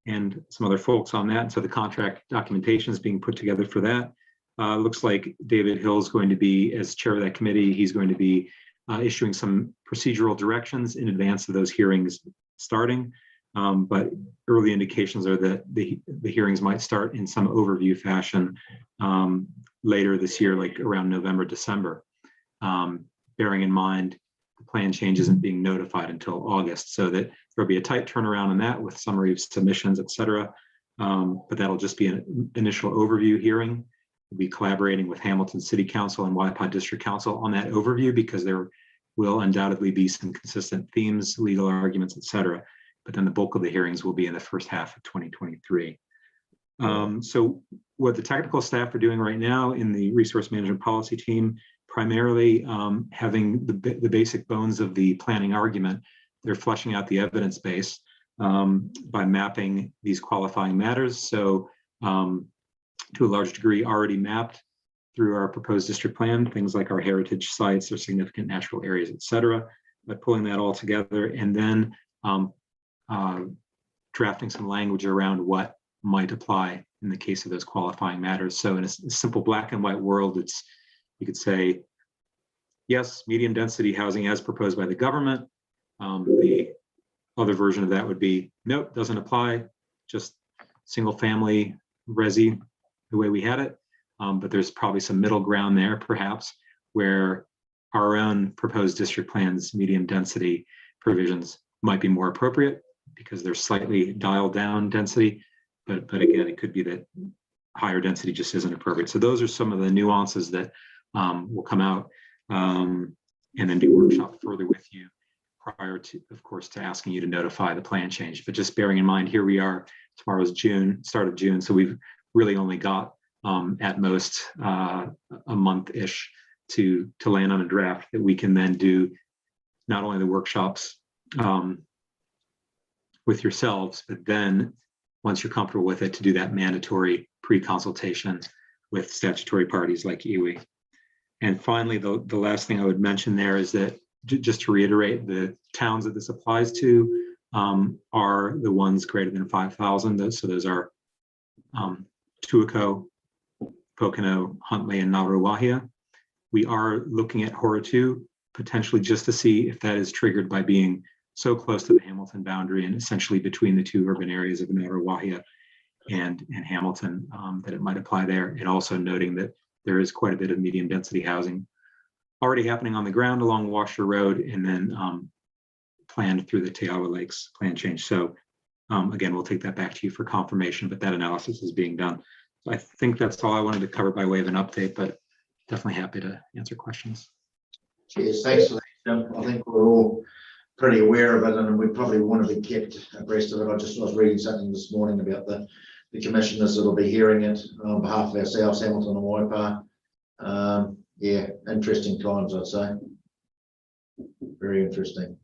and some other folks on that. And so the contract documentation is being put together for that. Looks like David Hill is going to be, as chair of that committee, he's going to be issuing some procedural directions in advance of those hearings starting. But early indications are that the hearings might start in some overview fashion later this year, like around November, December, bearing in mind the plan change isn't being notified until August, so that there'll be a tight turnaround on that with summary of submissions, et cetera. But that'll just be an initial overview hearing. We'll be collaborating with Hamilton City Council and Waipa District Council on that overview, because there will undoubtedly be some consistent themes, legal arguments, et cetera. But then the bulk of the hearings will be in the first half of 2023. So what the technical staff are doing right now in the resource management policy team, primarily having the basic bones of the planning argument, they're fleshing out the evidence base by mapping these qualifying matters. So to a large degree already mapped through our proposed district plan, things like our heritage sites or significant natural areas, et cetera, but pulling that all together and then drafting some language around what might apply in the case of those qualifying matters. So in a simple black and white world, you could say, yes, medium density housing as proposed by the government. The other version of that would be, nope, doesn't apply, just single family resi the way we had it. But there's probably some middle ground there, perhaps, where our own proposed district plans, medium density provisions might be more appropriate because they're slightly dialed down density. But again, it could be that higher density just isn't appropriate. So those are some of the nuances that will come out and then be workshopped further with you prior to, of course, to asking you to notify the plan change. But just bearing in mind, here we are, tomorrow's June, start of June. So we've really only got at most a month-ish to land on a draft that we can then do not only the workshops with yourselves, but then once you're comfortable with it, to do that mandatory pre-consultation with statutory parties like iwi. And finally, the last thing I would mention there is that, just to reiterate, the towns that this applies to are the ones greater than 5,000. So those are Tuaco, Pocono, Huntley, and Naruawahia. We are looking at Horatu potentially just to see if that is triggered by being so close to the Hamilton boundary and essentially between the two urban areas of Naruawahia and Hamilton, that it might apply there. And also noting that there is quite a bit of medium density housing already happening on the ground along Washer Road and then planned through the Te Awa Lakes plan change. So again, we'll take that back to you for confirmation, but that analysis is being done. So I think that's all I wanted to cover by way of an update, but definitely happy to answer questions. Cheers, thanks for that, Jim. I think we're all pretty aware of it and we probably want to be kept abreast of it. I was reading something this morning about the commissioners that will be hearing it on behalf of ourselves, Hamilton and Waipa. Yeah, interesting times, I'd say. Very interesting.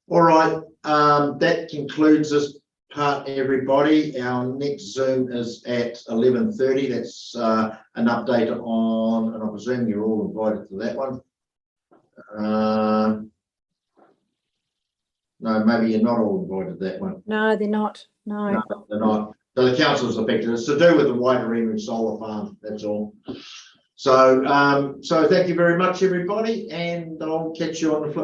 All right, that concludes this part, everybody. Our next Zoom is at 11:30. That's an update on, and I presume you're all invited to that one. No, maybe you're not all invited to that one. No, they're not. No, they're not. So the council's affected. It's to do with the wider Emerald Solar Farm. That's all. So, so thank you very much, everybody, and I'll catch you on the flip.